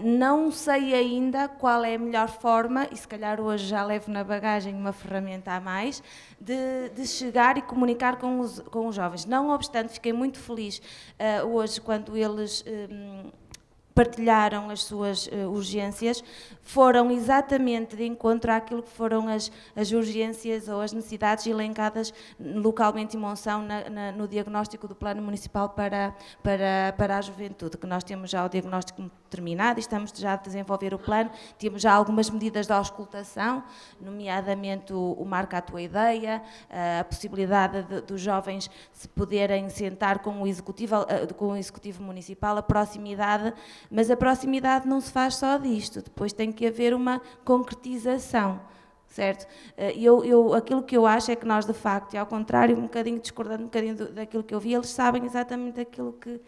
não sei ainda qual é a melhor forma, e se calhar hoje já levo na bagagem uma ferramenta a mais, de chegar e comunicar com os jovens. Não obstante, fiquei muito feliz hoje quando eles partilharam as suas urgências, foram exatamente de encontro àquilo que foram as urgências ou as necessidades elencadas localmente em Monção no diagnóstico do Plano Municipal para a Juventude, que nós temos já o diagnóstico terminado e estamos já a desenvolver o plano, temos já algumas medidas de auscultação, nomeadamente o Marca a Tua Ideia, a possibilidade dos jovens se poderem sentar com o Executivo Municipal, a proximidade, mas a proximidade não se faz só disto, depois tem que haver uma concretização, certo? Aquilo que eu acho é que nós, de facto, e ao contrário, um bocadinho discordando daquilo que eu vi, eles sabem exatamente aquilo que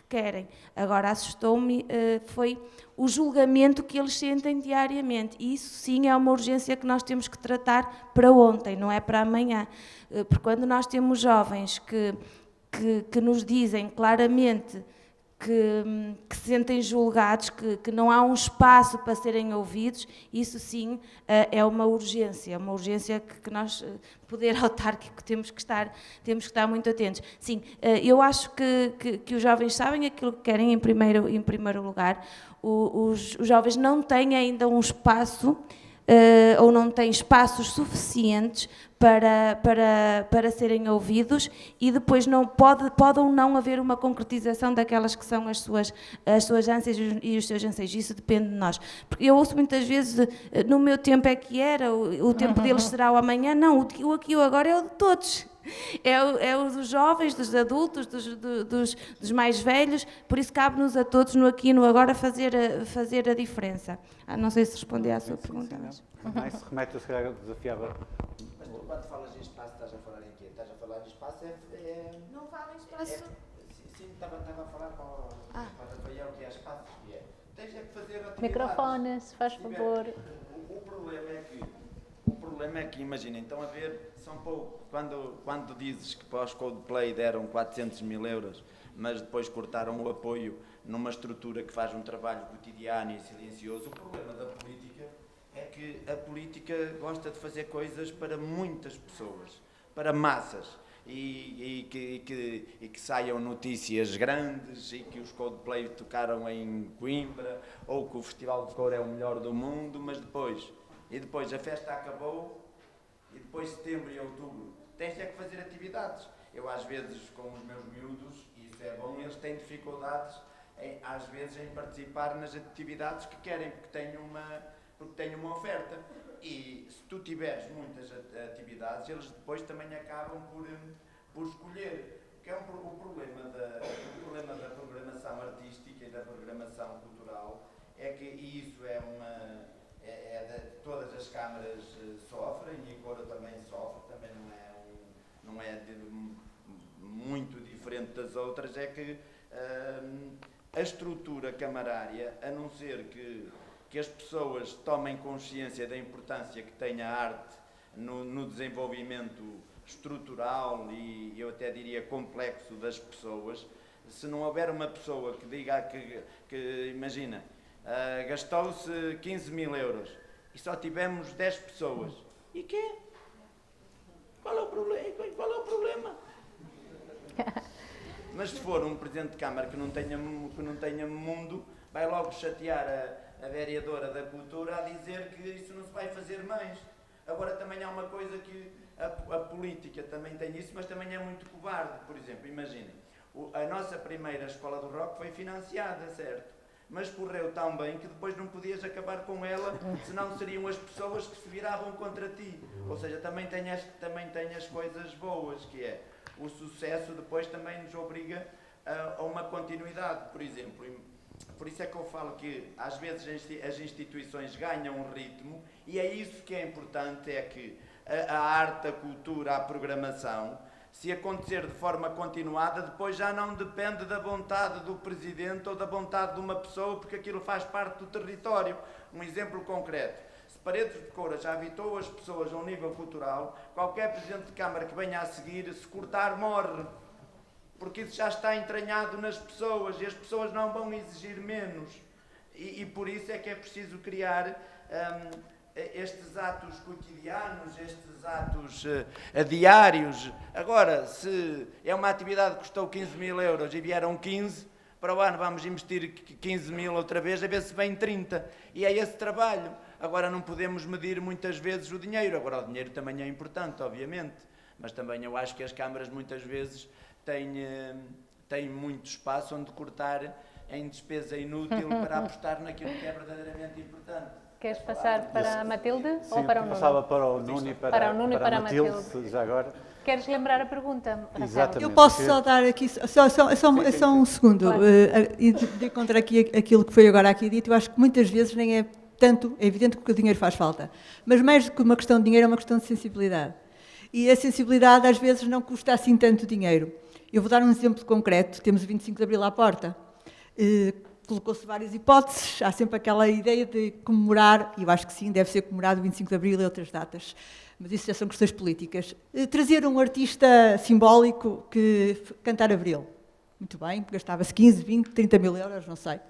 querem. Agora, assustou-me, foi o julgamento que eles sentem diariamente, e isso sim é uma urgência que nós temos que tratar para ontem, não é para amanhã, porque quando nós temos jovens que nos dizem claramente que se sentem julgados, que não há um espaço para serem ouvidos, isso sim é uma urgência que nós, poder autárquico, temos que estar muito atentos. Sim, eu acho que os jovens sabem aquilo que querem em primeiro lugar. Os jovens não têm ainda um espaço, ou não têm espaços suficientes para serem ouvidos, e depois pode ou não haver uma concretização daquelas que são as suas ânsias e os seus anseios. Isso depende de nós. Porque eu ouço muitas vezes, no meu tempo é que era, o tempo deles será o amanhã. Não, o aqui e o agora é o de todos. É o dos jovens, dos adultos, dos mais velhos, por isso cabe-nos a todos no aqui e no agora fazer a diferença. Não sei se respondi à sua pergunta. Mais se remete, eu se calhar desafiava. Mas tu, quando falas em espaço, estás a falar em quê? Estás a falar em espaço Não falo em espaço. Sim, estava a falar para o Rafael que é espaço. Tens é que fazer atividades. Microfone, se faz favor. O problema é que, imagina, então a ver, são pouco. Quando dizes que para os Coldplay deram 400 mil euros, mas depois cortaram o apoio numa estrutura que faz um trabalho cotidiano e silencioso, o problema da política é que a política gosta de fazer coisas para muitas pessoas, para massas. e que saiam notícias grandes e que os Coldplay tocaram em Coimbra ou que o Festival de Cor é o melhor do mundo, mas depois a festa acabou e depois setembro e outubro tens que fazer atividades. Eu às vezes com os meus miúdos, e isso é bom, eles têm dificuldades às vezes em participar nas atividades que querem, porque têm uma oferta. E se tu tiveres muitas atividades, eles depois também acabam por escolher. Que é o problema da programação artística e da programação cultural, é que isso todas as câmaras sofrem, e a Cora também sofre, também não é muito diferente das outras, é que a estrutura camarária, a não ser que as pessoas tomem consciência da importância que tem a arte no desenvolvimento estrutural e eu até diria complexo das pessoas, se não houver uma pessoa que diga que imagina, gastou-se 15 mil euros e só tivemos 10 pessoas, e quê? Qual é o problema? Mas se for um Presidente de Câmara que não tenha mundo, vai logo chatear a vereadora da Cultura a dizer que isso não se vai fazer mais. Agora também há uma coisa que a política também tem isso, mas também é muito covarde. Por exemplo, imaginem, a nossa primeira escola do rock foi financiada, certo? Mas correu tão bem que depois não podias acabar com ela, senão seriam as pessoas que se viravam contra ti. Ou seja, também tem as coisas boas, que é o sucesso depois também nos obriga a uma continuidade, por exemplo. Por isso é que eu falo que às vezes as instituições ganham um ritmo, e é isso que é importante, é que a arte, a cultura, a programação, se acontecer de forma continuada, depois já não depende da vontade do Presidente ou da vontade de uma pessoa, porque aquilo faz parte do território. Um exemplo concreto. Se Paredes de Coura já habitou as pessoas a um nível cultural, qualquer Presidente de Câmara que venha a seguir, se cortar, morre. Porque isso já está entranhado nas pessoas e as pessoas não vão exigir menos. E por isso é que é preciso criar estes atos cotidianos, estes atos diários. Agora, se é uma atividade que custou 15 mil euros e vieram 15, para o ano vamos investir 15 mil outra vez, a ver se vem 30. E é esse trabalho. Agora não podemos medir muitas vezes o dinheiro. Agora o dinheiro também é importante, obviamente. Mas também eu acho que as câmaras muitas vezes têm muito espaço onde cortar em despesa inútil para apostar naquilo que é verdadeiramente importante. Queres passar para a Matilde ou para o Nuno? Passava para o Nuno e para a Matilde, já agora. Queres lembrar a pergunta, Rafael? Exatamente. Eu posso só dar aqui, só um segundo, Claro. de encontrar aqui aquilo que foi agora aqui dito. Eu acho que muitas vezes nem é tanto, é evidente que o dinheiro faz falta, mas mais do que uma questão de dinheiro é uma questão de sensibilidade. E a sensibilidade às vezes não custa assim tanto dinheiro. Eu vou dar um exemplo concreto. Temos o 25 de Abril à porta. Colocou-se várias hipóteses. Há sempre aquela ideia de comemorar, e eu acho que sim, deve ser comemorado o 25 de Abril e outras datas. Mas isso já são questões políticas. Trazer um artista simbólico que cantar Abril. Muito bem, gastava-se 15, 20, 30 mil euros, não sei.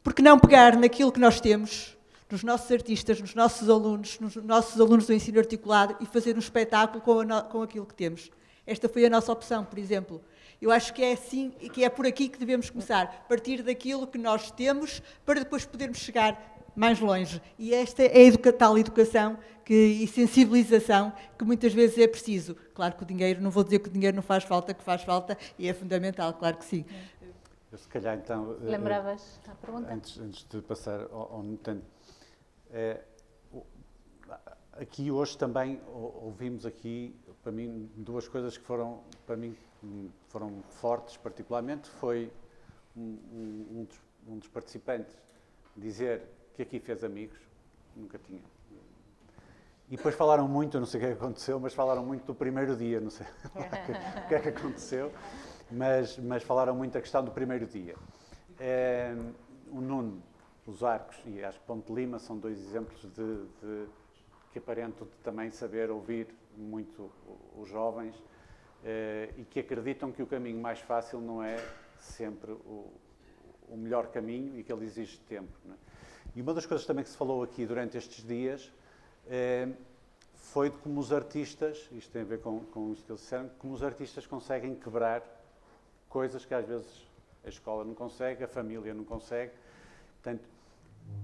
Por que não pegar naquilo que nós temos, nos nossos artistas, nos nossos alunos do ensino articulado, e fazer um espetáculo com aquilo que temos? Esta foi a nossa opção, por exemplo. Eu acho que é assim, que é por aqui que devemos começar, partir daquilo que nós temos para depois podermos chegar mais longe. E esta é a tal educação e sensibilização que muitas vezes é preciso. Claro que o dinheiro, não vou dizer que o dinheiro não faz falta, que faz falta e é fundamental, claro que sim. Eu, se calhar, então... Lembravas a pergunta? Antes de passar ao Nuno, aqui hoje também ouvimos aqui, para mim, duas coisas que foram, para mim, foram fortes particularmente. Foi um dos participantes dizer que aqui fez amigos, nunca tinha. E depois falaram muito, eu não sei o que aconteceu, mas falaram muito do primeiro dia, não sei o que é que aconteceu, mas falaram muito da questão do primeiro dia. O Nuno, os Arcos e acho que Ponte de Lima são dois exemplos que aparentam também saber ouvir muito os jovens e que acreditam que o caminho mais fácil não é sempre o melhor caminho e que ele exige tempo. Não é? E uma das coisas também que se falou aqui durante estes dias foi de como os artistas, isto tem a ver com isto que eles disseram, como os artistas conseguem quebrar coisas que às vezes a escola não consegue, a família não consegue. Portanto,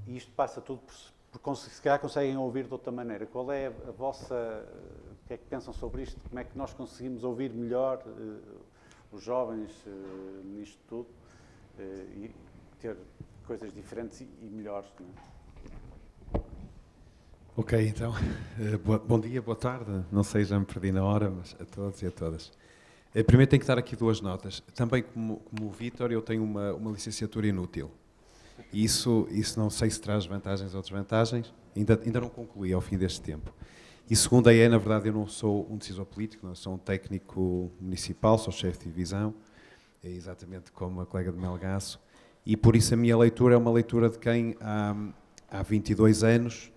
isto passa tudo por se calhar conseguem ouvir de outra maneira. Qual é a vossa... O que é que pensam sobre isto? Como é que nós conseguimos ouvir melhor os jovens nisto tudo e ter coisas diferentes e melhores, não é? Ok, então, bom dia, boa tarde, não sei, já me perdi na hora, mas a todos e a todas. Primeiro tenho que dar aqui 2 notas. Também, como o Vítor, eu tenho uma licenciatura inútil. E isso não sei se traz vantagens ou desvantagens, ainda não concluí ao fim deste tempo. E segunda na verdade, eu não sou um decisor político, não sou um técnico municipal, sou chefe de divisão, é exatamente como a colega de Melgaço, e por isso a minha leitura é uma leitura de quem há 22 anos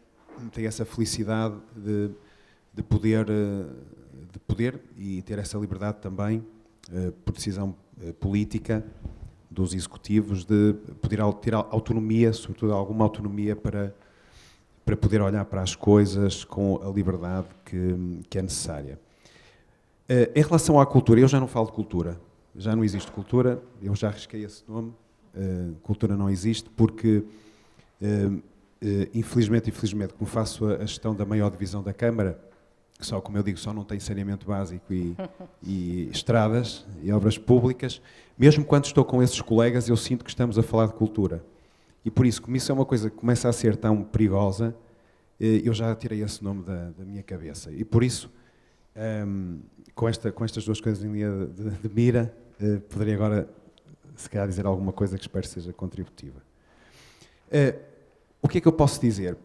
tem essa felicidade de poder e ter essa liberdade também, por decisão política dos executivos, de poder ter autonomia, sobretudo alguma autonomia para poder olhar para as coisas com a liberdade que é necessária. Em relação à cultura, eu já não falo de cultura, já não existe cultura, eu já arrisquei esse nome, cultura não existe, porque infelizmente, como faço a gestão da maior divisão da Câmara, só, como eu digo, só não tem saneamento básico e estradas e obras públicas, mesmo quando estou com esses colegas, eu sinto que estamos a falar de cultura. E por isso, como isso é uma coisa que começa a ser tão perigosa, eu já tirei esse nome da minha cabeça. E por isso, com estas 2 coisas em linha de mira, poderia agora, se calhar, dizer alguma coisa que espero seja contributiva. O que é que eu posso dizer?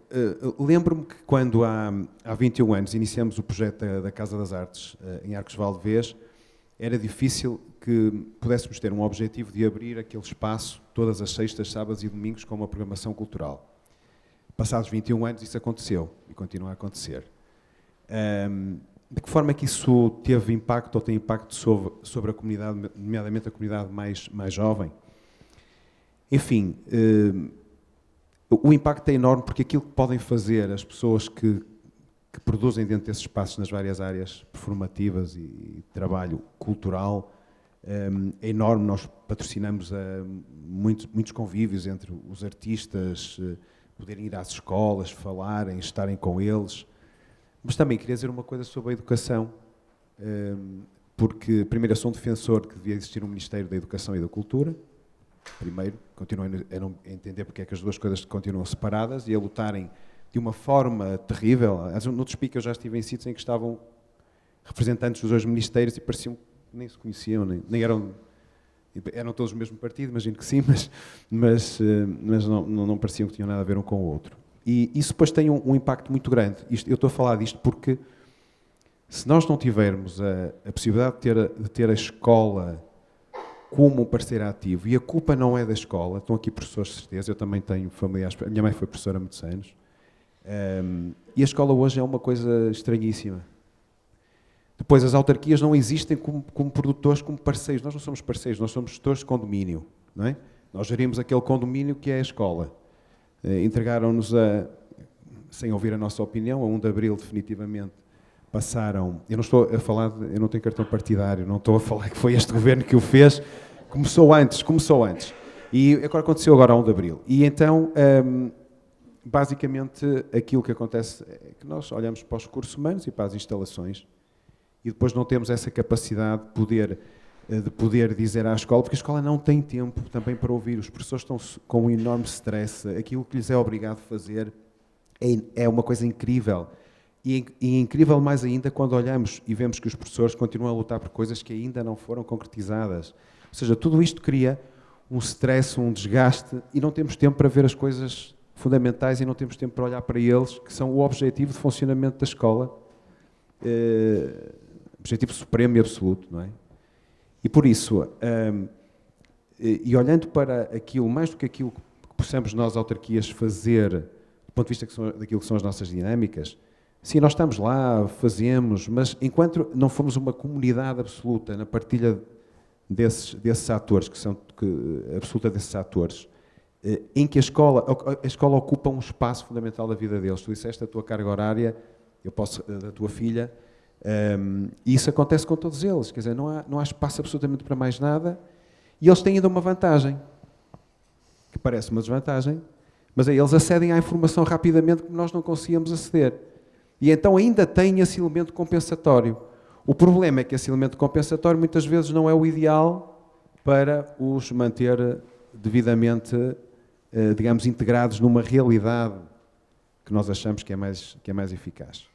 Lembro-me que quando há 21 anos iniciamos o projeto da Casa das Artes em Arcos Valdevez, era difícil que pudéssemos ter um objetivo de abrir aquele espaço todas as sextas, sábados e domingos com uma programação cultural. Passados 21 anos isso aconteceu e continua a acontecer. De que forma é que isso teve impacto ou tem impacto sobre a comunidade, nomeadamente a comunidade mais jovem? Enfim, o impacto é enorme porque aquilo que podem fazer as pessoas que produzem dentro desses espaços nas várias áreas performativas e trabalho cultural é enorme. Nós patrocinamos muitos convívios entre os artistas, poderem ir às escolas, falarem, estarem com eles. Mas também queria dizer uma coisa sobre a educação, porque primeiro eu sou um defensor que devia existir um Ministério da Educação e da Cultura. Primeiro, continuo a não entender porque é que as 2 coisas continuam separadas e a lutarem de uma forma terrível. No Despique eu já estive em sítios em que estavam representantes dos 2 ministérios e pareciam que nem se conheciam, nem eram todos do mesmo partido, imagino que sim, mas não pareciam que tinham nada a ver um com o outro. E isso depois tem um impacto muito grande. Eu estou a falar disto porque se nós não tivermos a possibilidade de ter a escola como um parceiro ativo, e a culpa não é da escola, estão aqui professores de certeza, eu também tenho familiares, a minha mãe foi professora há muitos anos, e a escola hoje é uma coisa estranhíssima. Depois, as autarquias não existem como produtores, como parceiros. Nós não somos parceiros, nós somos gestores de condomínio, não é? Nós gerimos aquele condomínio que é a escola. Entregaram-nos, sem ouvir a nossa opinião, a 1 de Abril, definitivamente, passaram... Eu não estou a falar, eu não tenho cartão partidário, não estou a falar que foi este governo que o fez. Começou antes. E agora aconteceu a 1 de Abril. E então, basicamente, aquilo que acontece é que nós olhamos para os recursos humanos e para as instalações e depois não temos essa capacidade de poder dizer à escola, porque a escola não tem tempo também para ouvir. Os professores estão com um enorme stress. Aquilo que lhes é obrigado a fazer é uma coisa incrível. E incrível mais ainda quando olhamos e vemos que os professores continuam a lutar por coisas que ainda não foram concretizadas. Ou seja, tudo isto cria um stress, um desgaste, e não temos tempo para ver as coisas fundamentais e não temos tempo para olhar para eles, que são o objetivo de funcionamento da escola, objetivo supremo e absoluto, não é? E por isso, e olhando para aquilo, mais do que aquilo que possamos nós, autarquias, fazer, do ponto de vista daquilo que são as nossas dinâmicas, sim, nós estamos lá, fazemos, mas enquanto não formos uma comunidade absoluta na partilha desses atores, absoluta desses atores, em que a escola ocupa um espaço fundamental da vida deles. Tu disseste, a tua carga horária eu posso da tua filha, e isso acontece com todos eles, quer dizer, não há espaço absolutamente para mais nada, e eles têm ainda uma vantagem, que parece uma desvantagem, mas aí eles acedem à informação rapidamente que nós não conseguíamos aceder. E então ainda têm esse elemento compensatório. O problema é que esse elemento compensatório muitas vezes não é o ideal para os manter devidamente, digamos, integrados numa realidade que nós achamos que é mais eficaz.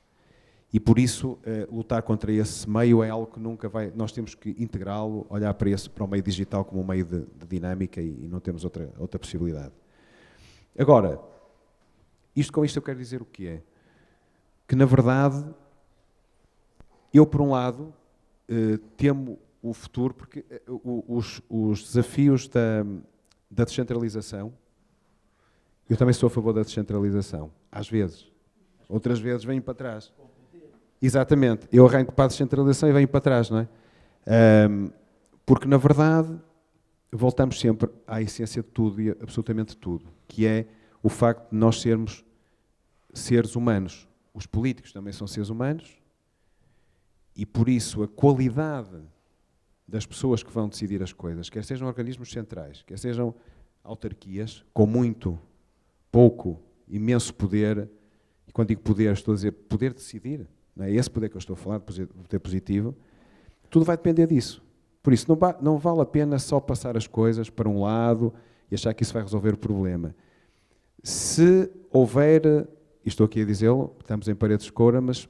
E por isso, lutar contra esse meio é algo que nunca vai... Nós temos que integrá-lo, olhar para o meio digital como um meio de dinâmica e não temos outra possibilidade. Agora, com isto eu quero dizer o que é? Que, na verdade, eu, por um lado, temo o futuro, porque os desafios da descentralização, eu também sou a favor da descentralização, às vezes. Outras vezes venho para trás. Exatamente. Eu arranco para a descentralização e venho para trás, não é? Porque, na verdade, voltamos sempre à essência de tudo e absolutamente tudo, que é o facto de nós sermos seres humanos. Os políticos também são seres humanos e, por isso, a qualidade das pessoas que vão decidir as coisas, quer sejam organismos centrais, quer sejam autarquias, com muito, pouco, imenso poder, e quando digo poder, estou a dizer poder decidir, não é esse poder que eu estou a falar, poder positivo, tudo vai depender disso. Por isso, não vale a pena só passar as coisas para um lado e achar que isso vai resolver o problema. Se houver, e estou aqui a dizê-lo, estamos em Paredes de Coura, mas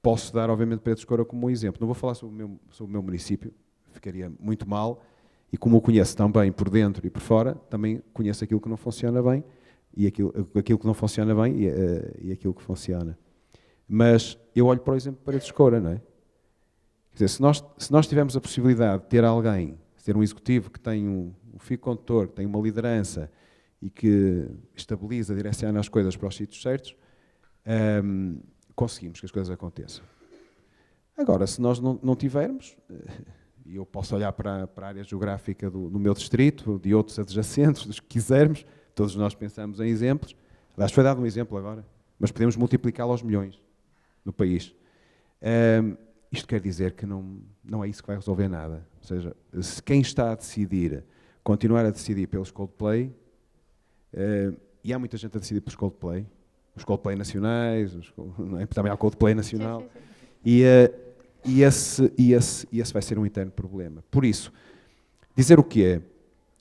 posso dar, obviamente, Paredes de Coura como um exemplo. Não vou falar sobre o meu município, ficaria muito mal, e como o conheço tão bem por dentro e por fora, também conheço aquilo que não funciona bem, e aquilo que não funciona bem e aquilo que funciona. Mas eu olho para o exemplo de Paredes de Coura, não é? Quer dizer, se nós tivermos a possibilidade de ter alguém, ter um executivo que tem um fio condutor, que tem uma liderança e que estabiliza, direciona as coisas para os sítios certos, conseguimos que as coisas aconteçam. Agora, se nós não tivermos, e eu posso olhar para a área geográfica do meu distrito, de outros adjacentes, dos que quisermos, todos nós pensamos em exemplos. Aliás, foi dado um exemplo agora, mas podemos multiplicá-lo aos milhões no país. Isto quer dizer que não é isso que vai resolver nada. Ou seja, se quem está a decidir, continuar a decidir pelos Coldplay, e há muita gente a decidir pelos Coldplay, os Coldplay nacionais, também há o Coldplay nacional, sim, sim. E esse vai ser um eterno problema. Por isso, dizer o que é,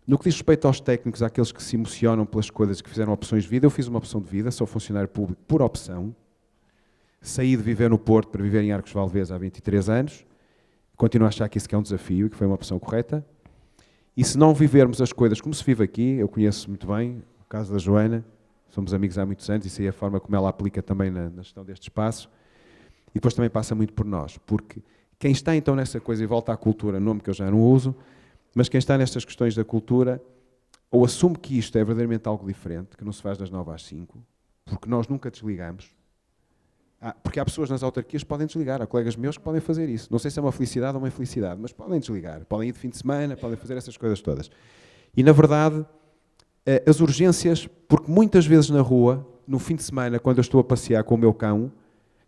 no que diz respeito aos técnicos, àqueles que se emocionam pelas coisas, que fizeram opções de vida, eu fiz uma opção de vida, sou funcionário público por opção, saí de viver no Porto para viver em Arcos Valdevez há 23 anos, continuo a achar que isso é um desafio e que foi uma opção correta, e se não vivermos as coisas como se vive aqui, eu conheço muito bem o caso da Joana, somos amigos há muitos anos, e sei a forma como ela aplica também na gestão deste espaço, e depois também passa muito por nós, porque quem está então nessa coisa, e volta à cultura, nome que eu já não uso, mas quem está nestas questões da cultura, ou assume que isto é verdadeiramente algo diferente, que não se faz das 9 às 5, porque nós nunca desligamos, porque há pessoas nas autarquias que podem desligar, há colegas meus que podem fazer isso, não sei se é uma felicidade ou uma infelicidade, mas podem desligar, podem ir de fim de semana, podem fazer essas coisas todas. E na verdade, as urgências, porque muitas vezes na rua, no fim de semana, quando eu estou a passear com o meu cão,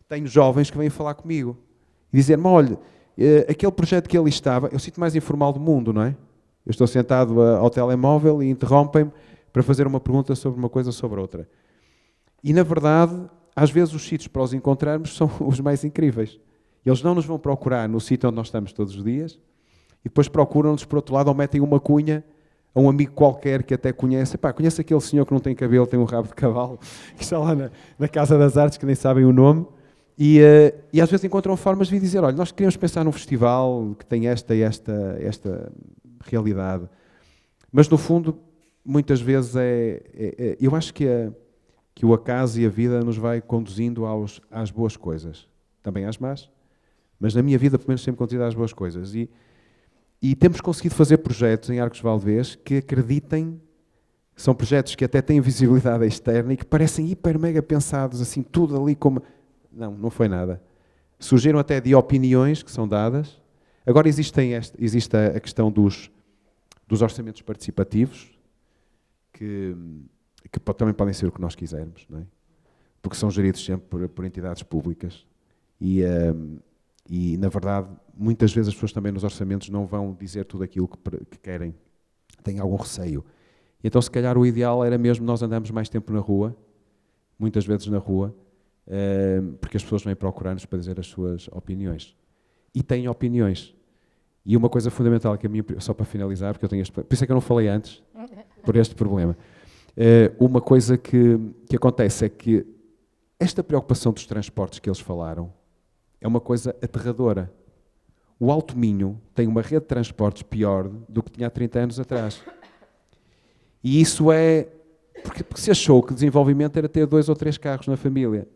tenho jovens que vêm falar comigo e dizer-me, olha, aquele projeto que ali estava, eu sinto mais informal do mundo, não é? Eu estou sentado ao telemóvel e interrompem-me para fazer uma pergunta sobre uma coisa ou sobre outra. E, na verdade, às vezes os sítios para os encontrarmos são os mais incríveis. Eles não nos vão procurar no sítio onde nós estamos todos os dias e depois procuram-nos por outro lado ou metem uma cunha a um amigo qualquer que até conhece. Conhece aquele senhor que não tem cabelo, tem um rabo de cavalo, que está lá na Casa das Artes, que nem sabem o nome. E às vezes encontram formas de vir dizer, olha, nós queríamos pensar num festival que tem esta realidade. Mas, no fundo, muitas vezes eu acho que o acaso e a vida nos vai conduzindo às boas coisas. Também às más, mas na minha vida, pelo menos, sempre conduzido às boas coisas. E temos conseguido fazer projetos em Arcos Valdevez que acreditem, são projetos que até têm visibilidade externa e que parecem hiper mega pensados, assim, tudo ali como... Não foi nada. Surgiram até de opiniões que são dadas. Agora existe a questão dos orçamentos participativos, que também podem ser o que nós quisermos, não é? porque são geridos sempre por entidades públicas e, na verdade, muitas vezes as pessoas também nos orçamentos não vão dizer tudo aquilo que querem, têm algum receio. Então, se calhar, o ideal era mesmo nós andarmos mais tempo na rua, muitas vezes na rua, porque as pessoas vêm procurar-nos para dizer as suas opiniões. E têm opiniões. E uma coisa fundamental que a minha, só para finalizar, porque eu tenho por isso é que eu não falei antes, por este problema. Uma coisa que acontece é que esta preocupação dos transportes que eles falaram é uma coisa aterradora. O Alto Minho tem uma rede de transportes pior do que tinha há 30 anos atrás. E isso é... Porque se achou que desenvolvimento era ter 2 ou 3 carros na família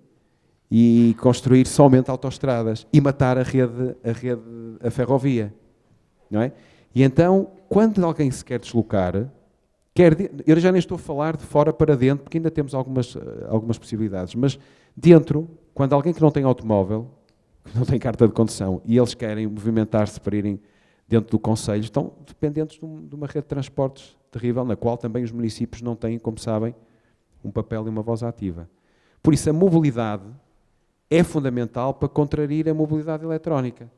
e construir somente autoestradas e matar a ferrovia. Não é? E então, quando alguém se quer deslocar, eu já nem estou a falar de fora para dentro, porque ainda temos algumas possibilidades, mas dentro, quando alguém que não tem automóvel, que não tem carta de condução, e eles querem movimentar-se para irem dentro do concelho, estão dependentes de uma rede de transportes terrível, na qual também os municípios não têm, como sabem, um papel e uma voz ativa. Por isso, a mobilidade é fundamental para contrariar a mobilidade eletrónica,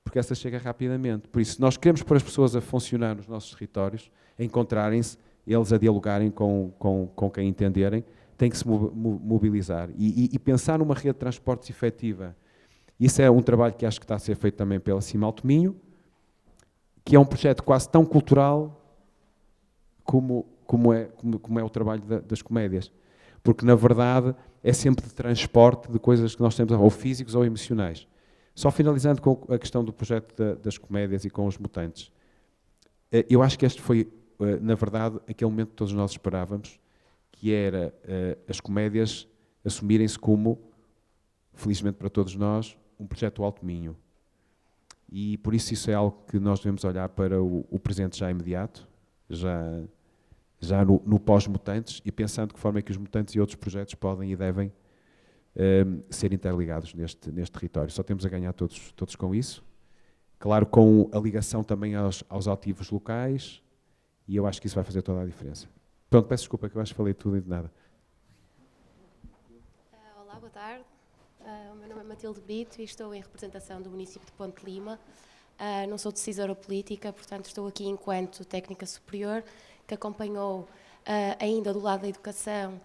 porque essa chega rapidamente. Por isso, se nós queremos pôr as pessoas a funcionar nos nossos territórios, a encontrarem-se, eles a dialogarem com quem entenderem, têm que se mobilizar e pensar numa rede de transportes efetiva. Isso é um trabalho que acho que está a ser feito também pela Cima Alto Minho, que é um projeto quase tão cultural como é o trabalho das comédias. Porque, na verdade, é sempre de transporte de coisas que nós temos, ou físicos ou emocionais. Só finalizando com a questão do projeto das comédias e com os mutantes. Eu acho que este foi, na verdade, aquele momento que todos nós esperávamos, que era as comédias assumirem-se como, felizmente para todos nós, um projeto Alto Minho. E por isso é algo que nós devemos olhar para o presente já imediato, já no pós-mutantes, e pensando de que forma é que os mutantes e outros projetos podem e devem ser interligados neste território. Só temos a ganhar todos com isso. Claro, com a ligação também aos ativos locais, e eu acho que isso vai fazer toda a diferença. Pronto, peço desculpa que eu acho que falei tudo e de nada. Olá, boa tarde. O meu nome é Matilde Brito e estou em representação do município de Ponte Lima. Não sou decisora política, portanto estou aqui enquanto técnica superior que acompanhou ainda do lado da educação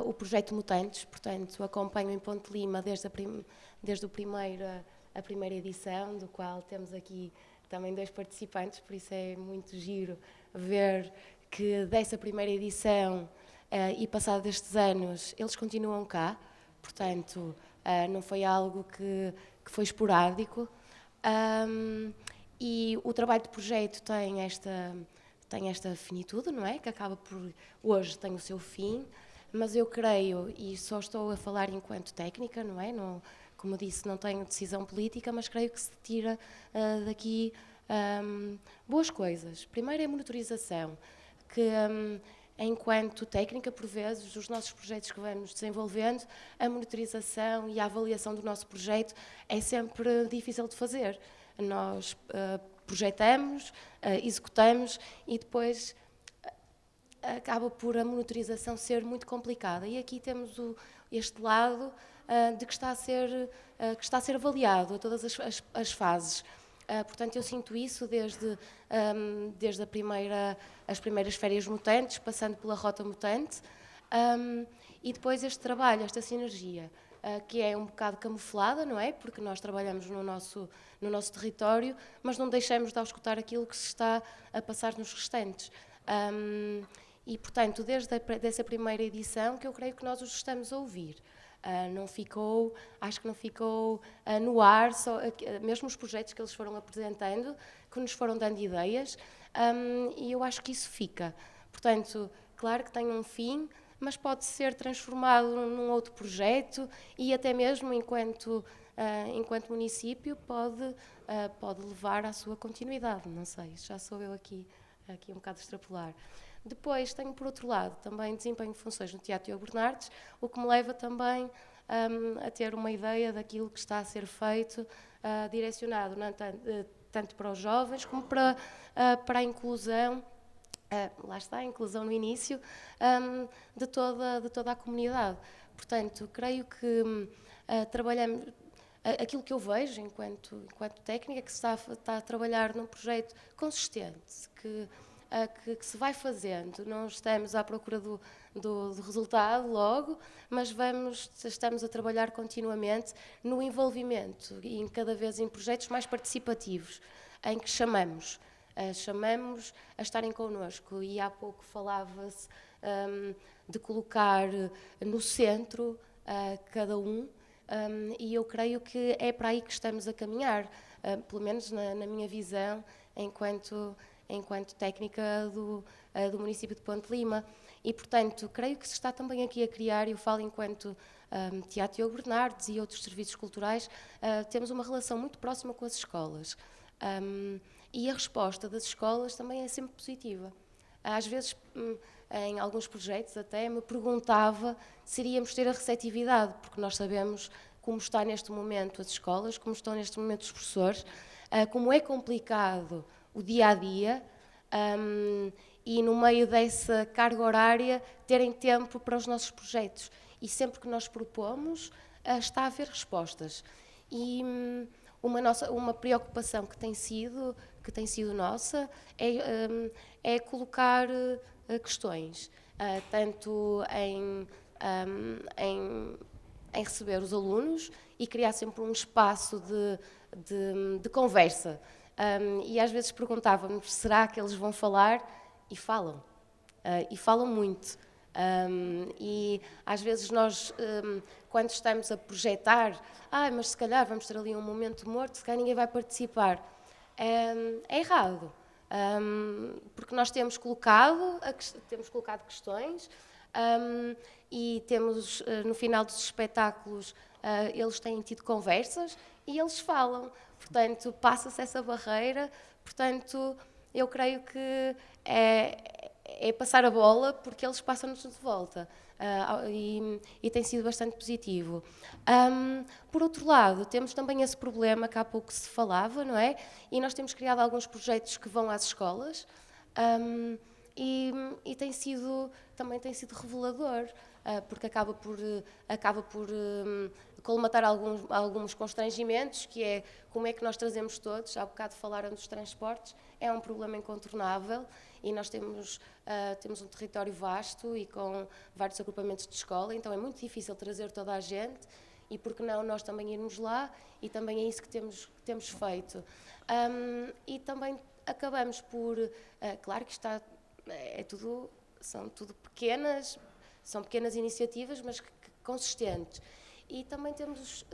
o projeto Mutantes, portanto acompanho em Ponte Lima desde a primeira edição, do qual temos aqui também 2 participantes, por isso é muito giro ver que dessa primeira edição e passado estes anos eles continuam cá, portanto não foi algo que foi esporádico, e o trabalho de projeto tem esta finitude, não é? Que acaba por, hoje tem o seu fim, mas eu creio, e só estou a falar enquanto técnica, não é? Não, como disse, não tenho decisão política, mas creio que se tira daqui boas coisas. Primeiro é a monitorização, que enquanto técnica, por vezes, os nossos projetos que vamos desenvolvendo, a monitorização e a avaliação do nosso projeto é sempre difícil de fazer. Nós projetamos, executamos e depois acaba por a monitorização ser muito complicada. E aqui temos este lado de que está a ser avaliado a todas as fases. Portanto, eu sinto isso desde as primeiras férias mutantes, passando pela rota mutante, e depois este trabalho, esta sinergia, que é um bocado camuflada, não é? Porque nós trabalhamos no nosso território, mas não deixamos de auscultar aquilo que se está a passar nos restantes. E, portanto, desde essa primeira edição, que eu creio que nós os estamos a ouvir. Acho que não ficou no ar, mesmo os projetos que eles foram apresentando, que nos foram dando ideias, e eu acho que isso fica. Portanto, claro que tem um fim, mas pode ser transformado num outro projeto e até mesmo enquanto município pode levar à sua continuidade, não sei, já sou eu aqui um bocado a extrapolar. Depois tenho, por outro lado, também desempenho funções no Teatro Diogo Bernardes, o que me leva também a ter uma ideia daquilo que está a ser feito, direcionado tanto para os jovens como para a inclusão lá está, a inclusão no início, de toda a comunidade. Portanto, creio que trabalhamos, aquilo que eu vejo enquanto técnica, que se está a trabalhar num projeto consistente, que se vai fazendo, não estamos à procura do resultado logo, mas estamos a trabalhar continuamente no envolvimento e cada vez em projetos mais participativos, em que chamamos a estarem connosco, e há pouco falava-se de colocar no centro cada um, e eu creio que é para aí que estamos a caminhar, pelo menos na minha visão, enquanto técnica do município de Ponte Lima. E, portanto, creio que se está também aqui a criar, eu falo enquanto Teatro Diogo Bernardes e outros serviços culturais, temos uma relação muito próxima com as escolas. E a resposta das escolas também é sempre positiva. Às vezes, em alguns projetos, até me perguntava se iríamos ter a receptividade, porque nós sabemos como está neste momento as escolas, como estão neste momento os professores, como é complicado o dia-a-dia, e no meio dessa carga horária terem tempo para os nossos projetos. E sempre que nós propomos, está a haver respostas. E uma preocupação que tem sido nossa é colocar questões, tanto em receber os alunos e criar sempre um espaço de conversa. E às vezes perguntávamos, será que eles vão falar? E falam. E falam muito. E às vezes nós, quando estamos a projetar, mas se calhar vamos ter ali um momento morto, se calhar ninguém vai participar. É errado. Porque nós temos colocado questões, e temos, no final dos espetáculos, eles têm tido conversas e eles falam. Portanto, passa-se essa barreira. Portanto, eu creio que é passar a bola, porque eles passam-nos de volta. E tem sido bastante positivo. Por outro lado, temos também esse problema que há pouco se falava, não é? E nós temos criado alguns projetos que vão às escolas, e também tem sido revelador, porque acaba por colmatar alguns constrangimentos, que é como é que nós trazemos todos. Há bocado falaram dos transportes, é um problema incontornável, e nós temos um território vasto e com vários agrupamentos de escola, então é muito difícil trazer toda a gente, e por que não nós também irmos lá, e também é isso que temos feito. E também acabamos por, claro que são tudo pequenas iniciativas, mas consistentes. E também temos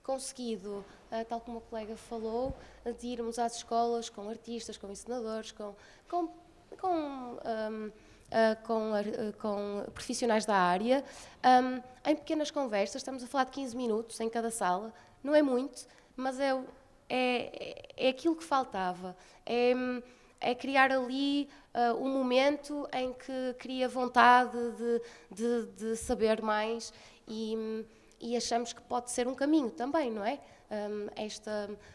conseguido, tal como a colega falou, de irmos às escolas com artistas, com encenadores, com profissionais da área, em pequenas conversas. Estamos a falar de 15 minutos em cada sala, não é muito, mas é aquilo que faltava. É criar ali um momento em que cria vontade de saber mais, e achamos que pode ser um caminho também, não é?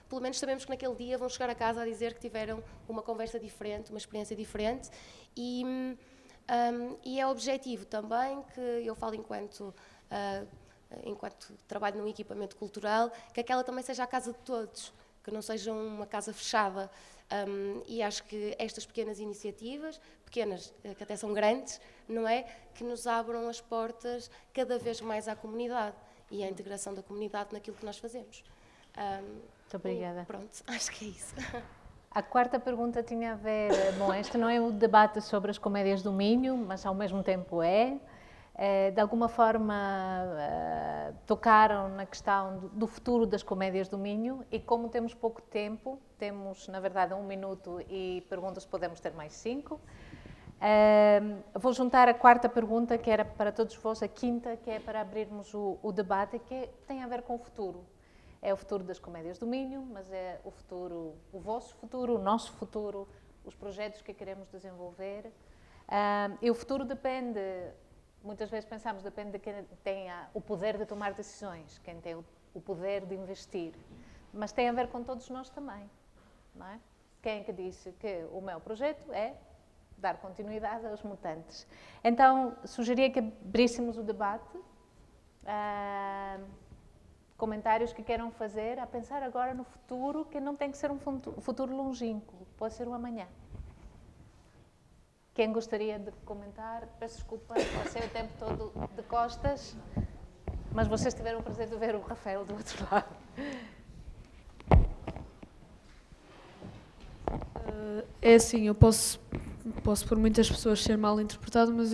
Pelo menos sabemos que naquele dia vão chegar a casa a dizer que tiveram uma conversa diferente, uma experiência diferente, e é objetivo também, que eu falo enquanto trabalho num equipamento cultural, que aquela também seja a casa de todos, que não seja uma casa fechada. E acho que estas pequenas iniciativas, pequenas que até são grandes, não é? Que nos abram as portas cada vez mais à comunidade e à integração da comunidade naquilo que nós fazemos. Muito obrigada. Pronto, acho que é isso. A quarta pergunta tinha a ver, este não é o debate sobre as comédias do Minho, mas ao mesmo tempo de alguma forma tocaram na questão do futuro das comédias do Minho, e como temos pouco tempo, temos na verdade 1 minuto e perguntas podemos ter mais 5. Vou juntar a quarta pergunta, que era para todos vós, a quinta, que é para abrirmos o debate, que tem a ver com o futuro. É o futuro das comédias do Minho, mas é o futuro, o vosso futuro, o nosso futuro, os projetos que queremos desenvolver. E o futuro depende, muitas vezes pensamos, depende de quem tem o poder de tomar decisões, quem tem o poder de investir, mas tem a ver com todos nós também, não é? Quem é que disse que o meu projeto é dar continuidade aos mutantes. Então, sugeria que abríssemos o debate. Comentários que queiram fazer, a pensar agora no futuro, que não tem que ser um futuro longínquo, pode ser um amanhã. Quem gostaria de comentar? Peço desculpa, passei o tempo todo de costas, mas vocês tiveram o prazer de ver o Rafael do outro lado. É assim, eu posso por muitas pessoas ser mal interpretado, mas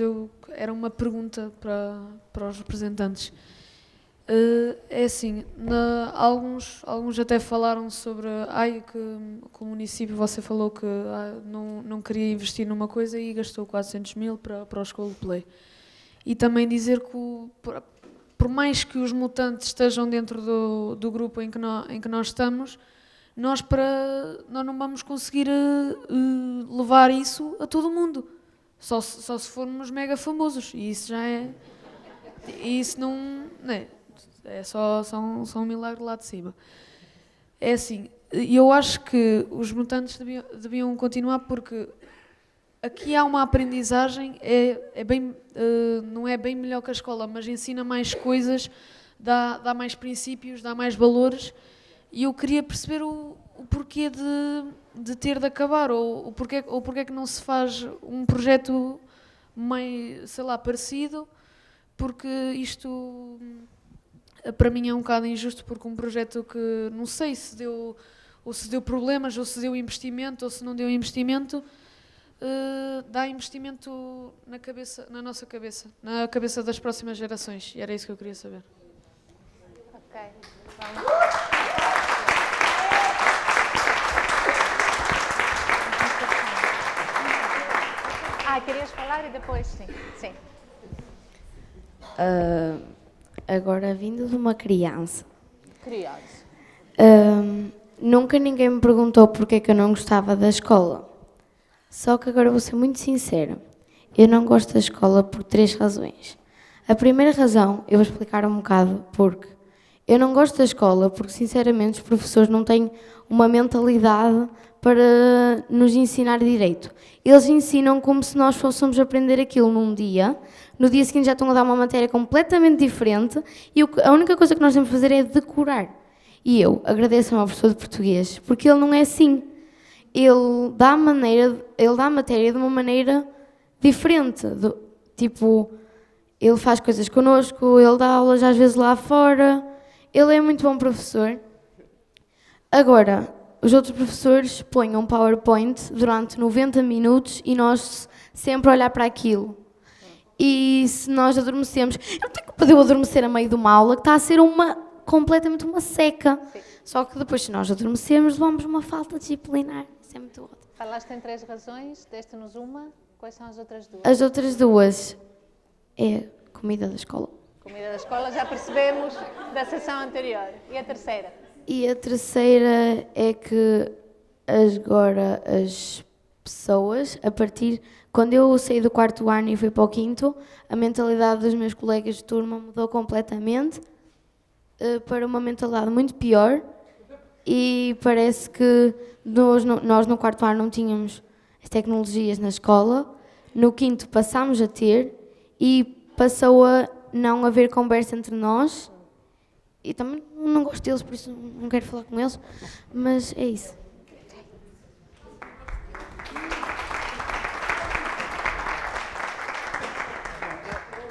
era uma pergunta para os representantes. É assim, alguns até falaram sobre que o município, você falou que não queria investir numa coisa e gastou 400 mil para o Schoolplay. E também dizer que, por mais que os mutantes estejam dentro do grupo em que nós estamos, nós não vamos conseguir levar isso a todo mundo. Só se formos mega famosos. E isso já é... E isso não é... É só um milagre lá de cima. É assim, eu acho que os mutantes deviam continuar, porque aqui há uma aprendizagem, não é bem melhor que a escola, mas ensina mais coisas, dá mais princípios, dá mais valores, e eu queria perceber o porquê de ter de acabar, ou porquê que não se faz um projeto mais, sei lá, parecido, porque isto... Para mim é um bocado injusto, porque um projeto que não sei se deu problemas, ou se deu investimento, ou se não deu investimento, dá investimento na nossa cabeça, na cabeça das próximas gerações. E era isso que eu queria saber. Ok, vamos. Querias falar e depois, sim. Agora, vindo de uma criança. Nunca ninguém me perguntou porque é que eu não gostava da escola. Só que agora vou ser muito sincera. Eu não gosto da escola por 3 razões. A primeira razão, eu vou explicar um bocado porque eu não gosto da escola porque, sinceramente, os professores não têm uma mentalidade para nos ensinar direito. Eles ensinam como se nós fôssemos aprender aquilo num dia, no dia seguinte já estão a dar uma matéria completamente diferente e a única coisa que nós temos de fazer é decorar. E eu agradeço ao meu professor de português, porque ele não é assim. Ele dá a matéria de uma maneira diferente. Tipo, ele faz coisas connosco, ele dá aulas às vezes lá fora. Ele é muito bom professor. Agora, os outros professores põem um PowerPoint durante 90 minutos e nós sempre a olhar para aquilo. E se nós adormecemos, eu não tenho culpa de eu adormecer a meio de uma aula que está a ser completamente uma seca. Sim. Só que depois, se nós adormecermos, levamos uma falta disciplinar. Isso é muito ótimo. Falaste em 3 razões, deste-nos uma. Quais são as outras 2? As outras 2 é comida da escola. Comida da escola, já percebemos da sessão anterior. E a terceira? E a terceira é que agora as pessoas, quando eu saí do 4º ano e fui para o 5º, a mentalidade dos meus colegas de turma mudou completamente para uma mentalidade muito pior e parece que nós no 4º ano não tínhamos as tecnologias na escola, no 5º passámos a ter e passou a não haver conversa entre nós e também não gosto deles, por isso não quero falar com eles, mas é isso.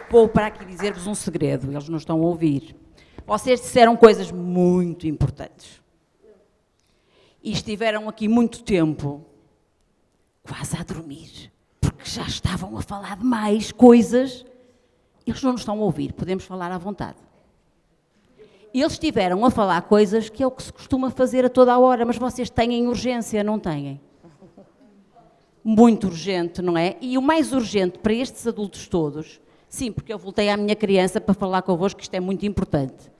Vou para aqui dizer-vos um segredo, eles não estão a ouvir. Vocês disseram coisas muito importantes. E estiveram aqui muito tempo, quase a dormir, porque já estavam a falar de mais coisas. Eles não nos estão a ouvir, podemos falar à vontade. Eles estiveram a falar coisas que é o que se costuma fazer a toda a hora, mas vocês têm urgência, não têm? Muito urgente, não é? E o mais urgente para estes adultos todos, sim, porque eu voltei à minha criança para falar convosco, que isto é muito importante,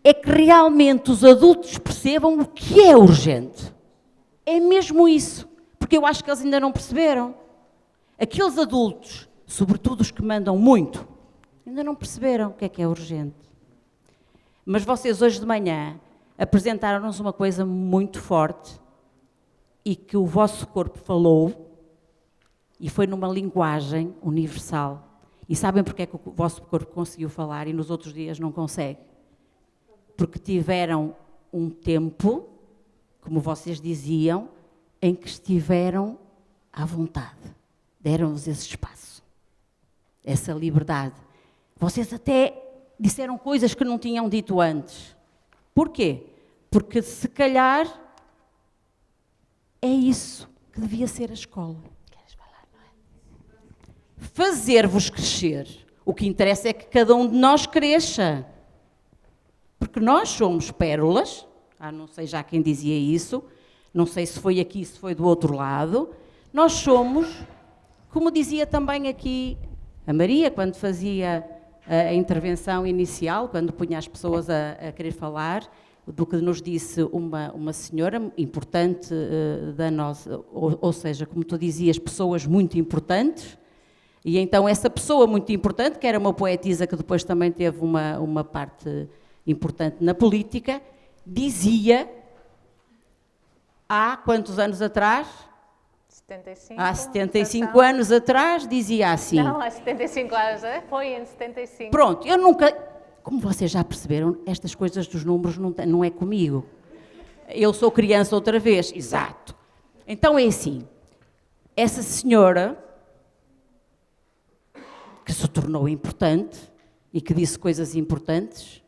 é que realmente os adultos percebam o que é urgente. É mesmo isso, porque eu acho que eles ainda não perceberam. Aqueles adultos, sobretudo os que mandam muito, ainda não perceberam o que é urgente. Mas vocês hoje de manhã apresentaram-nos uma coisa muito forte e que o vosso corpo falou E foi numa linguagem universal. E sabem porque é que o vosso corpo conseguiu falar e nos outros dias não consegue? Porque tiveram um tempo, como vocês diziam, em que estiveram à vontade. Deram-vos esse espaço, essa liberdade. Vocês até disseram coisas que não tinham dito antes. Porquê? Porque se calhar é isso que devia ser a escola. Fazer-vos crescer. O que interessa é que cada um de nós cresça. Porque nós somos pérolas, não sei já quem dizia isso, não sei se foi aqui, se foi do outro lado, nós somos, como dizia também aqui a Maria, quando fazia a intervenção inicial, quando punha as pessoas a querer falar, do que nos disse uma senhora importante da nossa, ou seja, como tu dizias, pessoas muito importantes, e então essa pessoa muito importante, que era uma poetisa que depois também teve uma parte importante na política, dizia, há quantos anos atrás? 75. Há 75 anos atrás, dizia assim. Não, há 75 anos, foi em 75. Pronto, eu nunca, como vocês já perceberam, estas coisas dos números não é comigo. Eu sou criança outra vez, exato. Então é assim, essa senhora, que se tornou importante e que disse coisas importantes,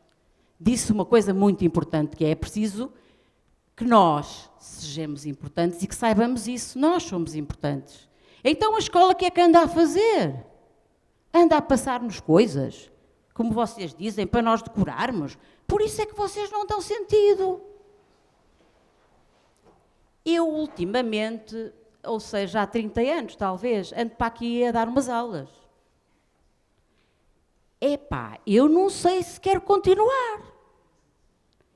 disse uma coisa muito importante, que é preciso que nós sejamos importantes e que saibamos isso, nós somos importantes. Então a escola, o que é que anda a fazer? Anda a passar-nos coisas, como vocês dizem, para nós decorarmos. Por isso é que vocês não dão sentido. Eu, ultimamente, ou seja, há 30 anos, talvez, ando para aqui a dar umas aulas. Epá, eu não sei se quero continuar.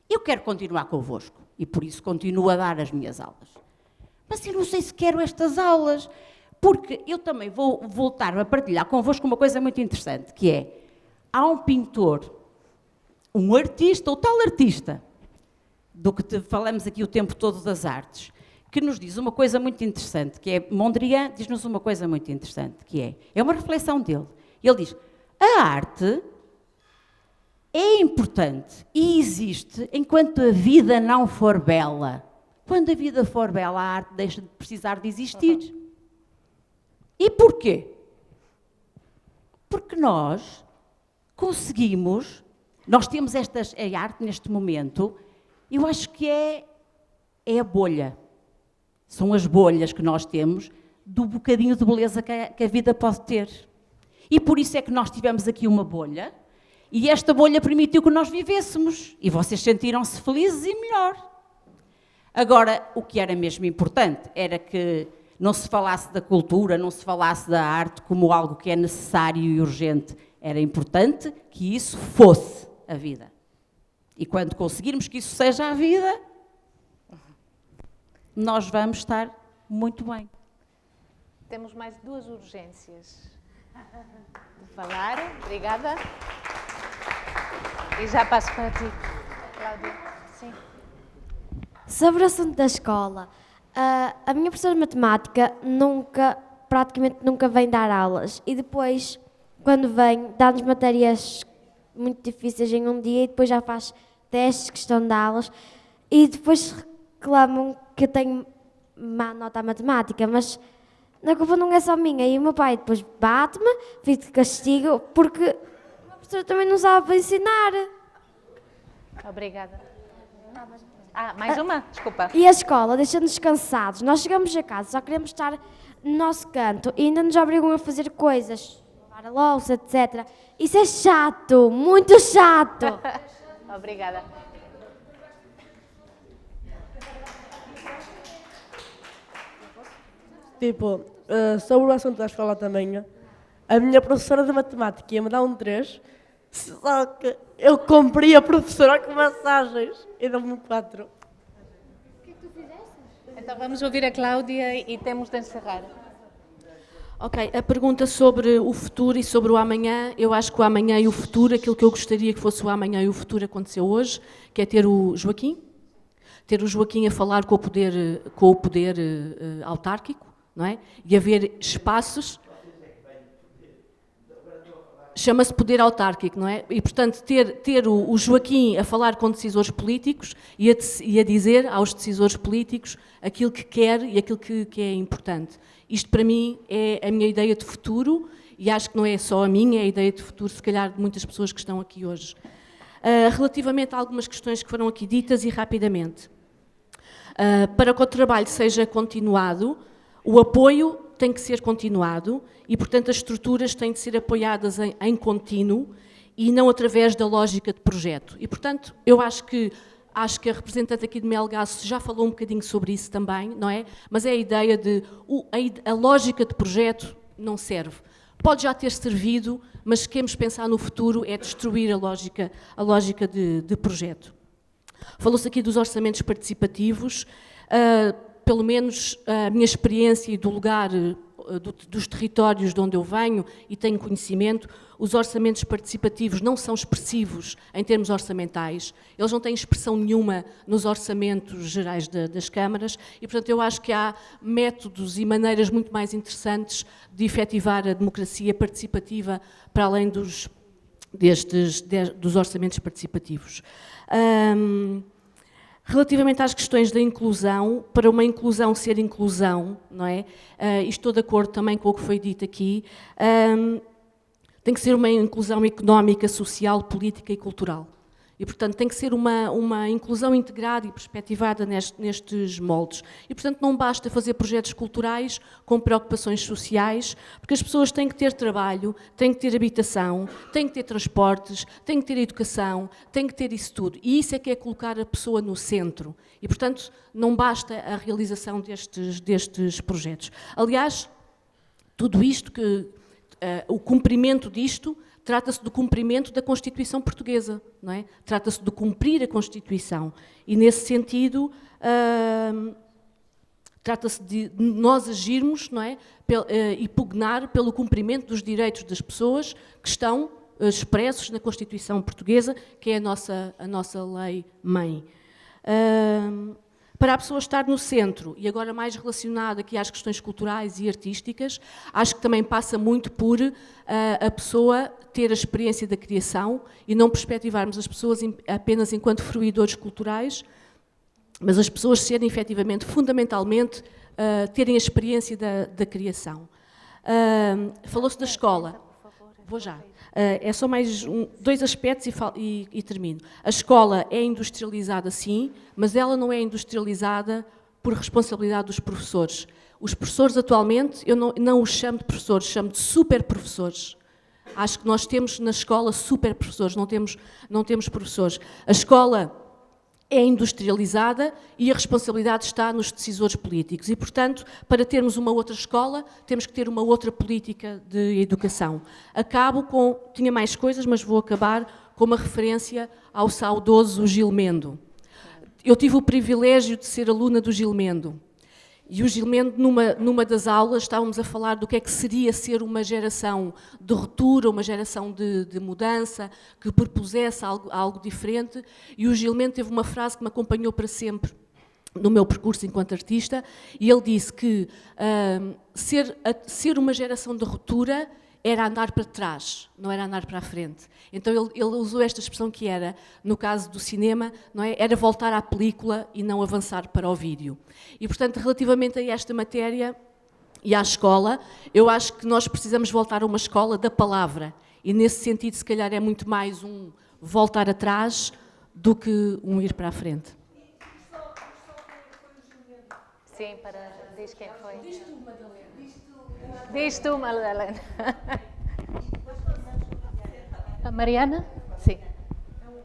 Eu quero continuar convosco e por isso continuo a dar as minhas aulas. Mas eu não sei se quero estas aulas, porque eu também vou voltar a partilhar convosco uma coisa muito interessante, que é, há um pintor, um artista, o tal artista, do que falamos aqui o tempo todo das artes, que nos diz uma coisa muito interessante, que é, Mondrian diz-nos uma coisa muito interessante, que é uma reflexão dele. Ele diz, a arte é importante e existe enquanto a vida não for bela. Quando a vida for bela, a arte deixa de precisar de existir. E porquê? Porque nós conseguimos, nós temos a arte neste momento, eu acho que é a bolha. São as bolhas que nós temos do bocadinho de beleza que a vida pode ter. E por isso é que nós tivemos aqui uma bolha, e esta bolha permitiu que nós vivêssemos, e vocês sentiram-se felizes e melhor. Agora, o que era mesmo importante era que não se falasse da cultura, não se falasse da arte como algo que é necessário e urgente. Era importante que isso fosse a vida. E quando conseguirmos que isso seja a vida, nós vamos estar muito bem. Temos mais 2 urgências de falar. Obrigada. E já passo para ti, Cláudia. Sim. Sobre o assunto da escola, a minha professora de matemática praticamente nunca vem dar aulas. E depois, quando vem, dá-nos matérias muito difíceis em um dia e depois já faz testes, questão de aulas. E depois reclamam que eu tenho má nota à matemática, mas a culpa não é só minha. E o meu pai depois bate-me, fico de castigo, porque a professora também não sabe ensinar. Obrigada. Mais uma? Desculpa. E a escola deixa-nos cansados. Nós chegamos a casa, só queremos estar no nosso canto e ainda nos obrigam a fazer coisas, lavar a louça, etc. Isso é chato, muito chato. Obrigada. Tipo, sobre o assunto da escola também, a minha professora de matemática ia-me dar um 3, só que eu cumpri a professora com massagens e deu-me um 4. O que é que tu fizeste? Então vamos ouvir a Cláudia e temos de encerrar. Ok, a pergunta sobre o futuro e sobre o amanhã, eu acho que o amanhã e o futuro, aquilo que eu gostaria que fosse o amanhã e o futuro aconteceu hoje, que é ter o Joaquim a falar com o poder autárquico não é? E haver espaços... Chama-se poder autárquico, não é? E, portanto, ter o Joaquim a falar com decisores políticos e a dizer aos decisores políticos aquilo que quer e aquilo que é importante. Isto, para mim, é a minha ideia de futuro, e acho que não é só a minha, é a ideia de futuro, se calhar, de muitas pessoas que estão aqui hoje. Relativamente a algumas questões que foram aqui ditas, e rapidamente. Para que o trabalho seja continuado, o apoio tem que ser continuado e, portanto, as estruturas têm de ser apoiadas em contínuo e não através da lógica de projeto. E, portanto, eu acho que a representante aqui de Melgaço já falou um bocadinho sobre isso também, não é? Mas é a ideia de... A lógica de projeto não serve. Pode já ter servido, mas se queremos pensar no futuro é destruir a lógica de projeto. Falou-se aqui dos orçamentos participativos. Pelo menos a minha experiência e do lugar, dos territórios de onde eu venho e tenho conhecimento, os orçamentos participativos não são expressivos em termos orçamentais, eles não têm expressão nenhuma nos orçamentos gerais das câmaras e, portanto, eu acho que há métodos e maneiras muito mais interessantes de efetivar a democracia participativa para além dos orçamentos participativos. Relativamente às questões da inclusão, para uma inclusão ser inclusão, não é? E estou de acordo também com o que foi dito aqui, tem que ser uma inclusão económica, social, política e cultural. E, portanto, tem que ser uma inclusão integrada e perspectivada nestes moldes. E, portanto, não basta fazer projetos culturais com preocupações sociais, porque as pessoas têm que ter trabalho, têm que ter habitação, têm que ter transportes, têm que ter educação, têm que ter isso tudo. E isso é que é colocar a pessoa no centro. E, portanto, não basta a realização destes projetos. Aliás, tudo isto, o cumprimento disto, trata-se do cumprimento da Constituição Portuguesa, não é? Trata-se de cumprir a Constituição e, nesse sentido, trata-se de nós agirmos, não é? E pugnar pelo cumprimento dos direitos das pessoas que estão expressos na Constituição Portuguesa, que é a nossa lei-mãe. Para a pessoa estar no centro, e agora mais relacionada aqui às questões culturais e artísticas, acho que também passa muito por a pessoa ter a experiência da criação e não perspectivarmos as pessoas apenas enquanto fruidores culturais, mas as pessoas serem efetivamente, fundamentalmente, terem a experiência da criação. Falou-se da escola. Vou já. É só mais dois aspectos e termino. A escola é industrializada, sim, mas ela não é industrializada por responsabilidade dos professores. Os professores, atualmente, eu não os chamo de professores, chamo de super professores. Acho que nós temos na escola super professores, não temos professores. A escola é industrializada e a responsabilidade está nos decisores políticos. E, portanto, para termos uma outra escola, temos que ter uma outra política de educação. Tinha mais coisas, mas vou acabar com uma referência ao saudoso Gil Mendo. Eu tive o privilégio de ser aluna do Gil Mendo. E o Gil Mendo, numa das aulas, estávamos a falar do que é que seria ser uma geração de ruptura, uma geração de mudança, que propusesse algo diferente. E o Gil Mendo teve uma frase que me acompanhou para sempre no meu percurso enquanto artista, e ele disse que ser uma geração de ruptura era andar para trás, não era andar para a frente. Então ele usou esta expressão que era, no caso do cinema, não é? Era voltar à película e não avançar para o vídeo. E, portanto, relativamente a esta matéria e à escola, eu acho que nós precisamos voltar a uma escola da palavra. E, nesse sentido, se calhar é muito mais um voltar atrás do que um ir para a frente. Sim, diz quem foi. Diz tu, Madalena. Diz tu, Madalena. A Mariana? Sim.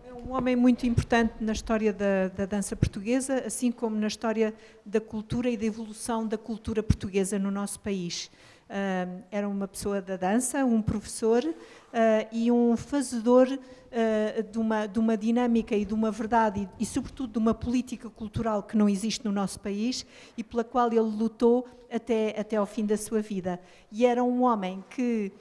É um homem muito importante na história da dança portuguesa, assim como na história da cultura e da evolução da cultura portuguesa no nosso país. Era uma pessoa da dança, um professor e um fazedor de uma dinâmica e de uma verdade e, sobretudo, de uma política cultural que não existe no nosso país e pela qual ele lutou até ao fim da sua vida. E era um homem que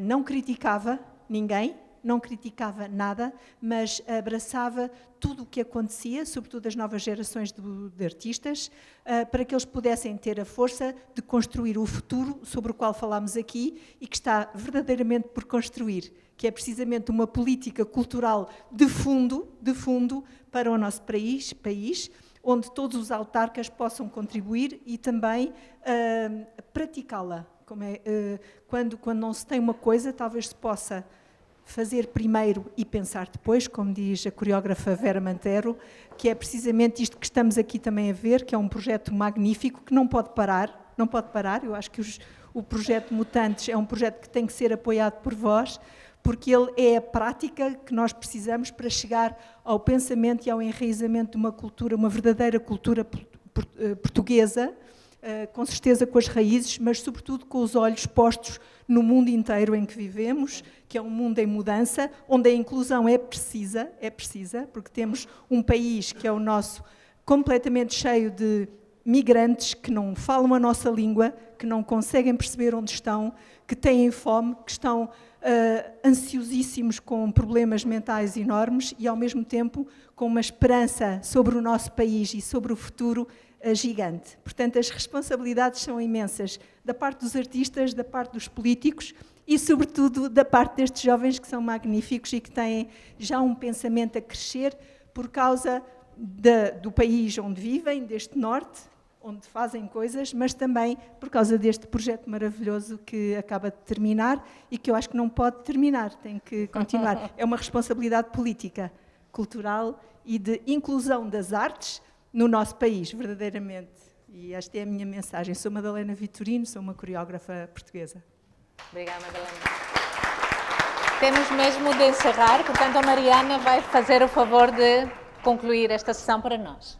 não criticava ninguém, não criticava nada, mas abraçava tudo o que acontecia, sobretudo as novas gerações de artistas, para que eles pudessem ter a força de construir o futuro sobre o qual falámos aqui e que está verdadeiramente por construir, que é precisamente uma política cultural de fundo para o nosso país, onde todos os autarcas possam contribuir e também praticá-la. Quando não se tem uma coisa, talvez se possa fazer primeiro e pensar depois, como diz a coreógrafa Vera Mantero, que é precisamente isto que estamos aqui também a ver, que é um projeto magnífico que não pode parar. Eu acho que o projeto Mutantes é um projeto que tem que ser apoiado por vós, porque ele é a prática que nós precisamos para chegar ao pensamento e ao enraizamento de uma cultura, uma verdadeira cultura portuguesa, com certeza com as raízes, mas sobretudo com os olhos postos no mundo inteiro em que vivemos, que é um mundo em mudança, onde a inclusão é precisa, porque temos um país que é o nosso completamente cheio de migrantes que não falam a nossa língua, que não conseguem perceber onde estão, que têm fome, que estão ansiosíssimos com problemas mentais enormes e, ao mesmo tempo, com uma esperança sobre o nosso país e sobre o futuro gigante. Portanto, as responsabilidades são imensas, da parte dos artistas, da parte dos políticos e, sobretudo, da parte destes jovens que são magníficos e que têm já um pensamento a crescer por causa do país onde vivem, deste norte, onde fazem coisas, mas também por causa deste projeto maravilhoso que acaba de terminar e que eu acho que não pode terminar, tem que continuar. É uma responsabilidade política, cultural e de inclusão das artes no nosso país, verdadeiramente. E esta é a minha mensagem. Sou Madalena Vitorino, sou uma coreógrafa portuguesa. Obrigada, Madalena. Temos mesmo de encerrar, portanto a Mariana vai fazer o favor de concluir esta sessão para nós.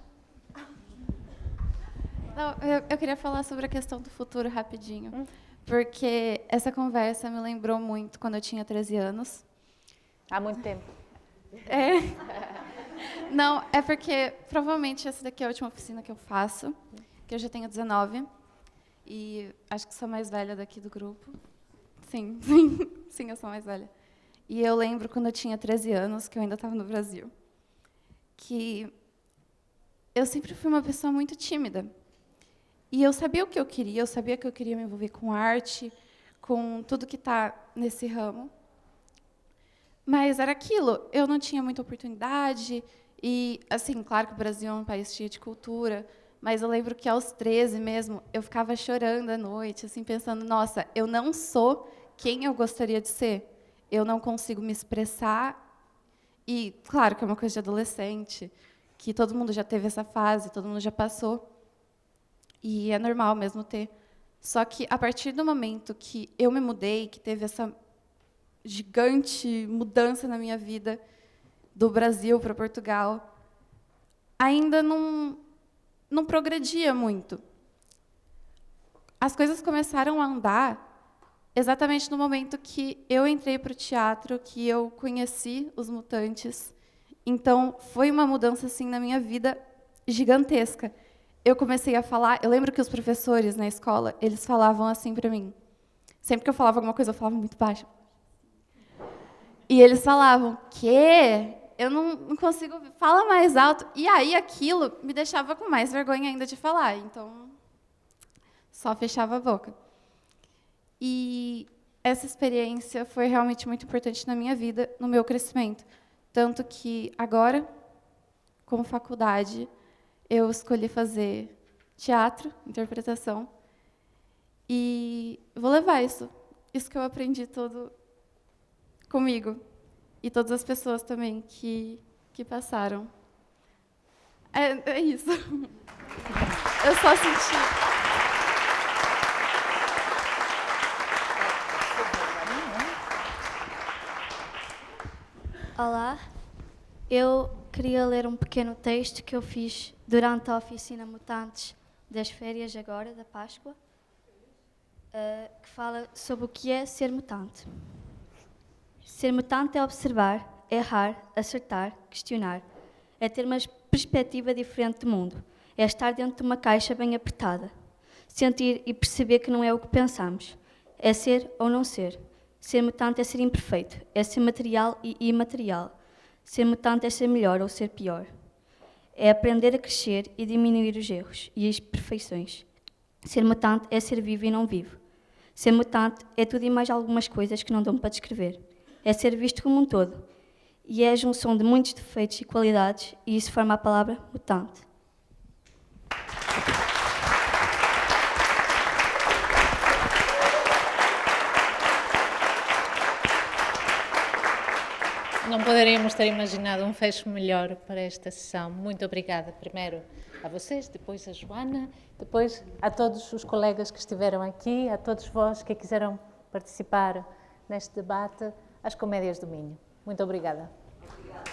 Não, eu queria falar sobre a questão do futuro rapidinho, porque essa conversa me lembrou muito quando eu tinha 13 anos. Há muito tempo. É. Não, é porque provavelmente essa daqui é a última oficina que eu faço, que eu já tenho 19, e acho que sou a mais velha daqui do grupo. Sim, eu sou a mais velha. E eu lembro quando eu tinha 13 anos, que eu ainda estava no Brasil, que eu sempre fui uma pessoa muito tímida. E eu sabia o que eu sabia que eu queria me envolver com arte, com tudo que está nesse ramo. Mas era aquilo, eu não tinha muita oportunidade, e, assim, claro que o Brasil é um país cheio de cultura, mas eu lembro que aos 13 mesmo, eu ficava chorando à noite, assim, pensando, nossa, eu não sou quem eu gostaria de ser, eu não consigo me expressar, e, claro que é uma coisa de adolescente, que todo mundo já teve essa fase, todo mundo já passou, e é normal mesmo ter. Só que, a partir do momento que eu me mudei, que teve essa gigante mudança na minha vida, do Brasil para Portugal, ainda não progredia muito. As coisas começaram a andar exatamente no momento que eu entrei para o teatro, que eu conheci os Mutantes. Então, foi uma mudança assim na minha vida gigantesca. Eu comecei a falar, eu lembro que os professores na escola, eles falavam assim para mim. Sempre que eu falava alguma coisa, eu falava muito baixo. E eles falavam, "Quê? Eu não consigo, fala mais alto." E aí aquilo me deixava com mais vergonha ainda de falar, então só fechava a boca. E essa experiência foi realmente muito importante na minha vida, no meu crescimento. Tanto que agora, como faculdade, eu escolhi fazer teatro, interpretação, e vou levar isso que eu aprendi todo comigo, e todas as pessoas também que passaram. É isso. Eu só senti. Olá, eu queria ler um pequeno texto que eu fiz durante a oficina Mutantes das férias agora, da Páscoa, que fala sobre o que é ser mutante. Ser mutante é observar, errar, acertar, questionar. É ter uma perspectiva diferente do mundo. É estar dentro de uma caixa bem apertada. Sentir e perceber que não é o que pensamos. É ser ou não ser. Ser mutante é ser imperfeito, é ser material e imaterial. Ser mutante é ser melhor ou ser pior. É aprender a crescer e diminuir os erros e as imperfeições. Ser mutante é ser vivo e não vivo. Ser mutante é tudo e mais algumas coisas que não dão para descrever. É ser visto como um todo. E é a junção de muitos defeitos e qualidades, e isso forma a palavra mutante. Não poderíamos ter imaginado um fecho melhor para esta sessão. Muito obrigada, primeiro a vocês, depois a Joana, depois a todos os colegas que estiveram aqui, a todos vós que quiseram participar neste debate, às Comédias do Minho. Muito obrigada. Obrigada.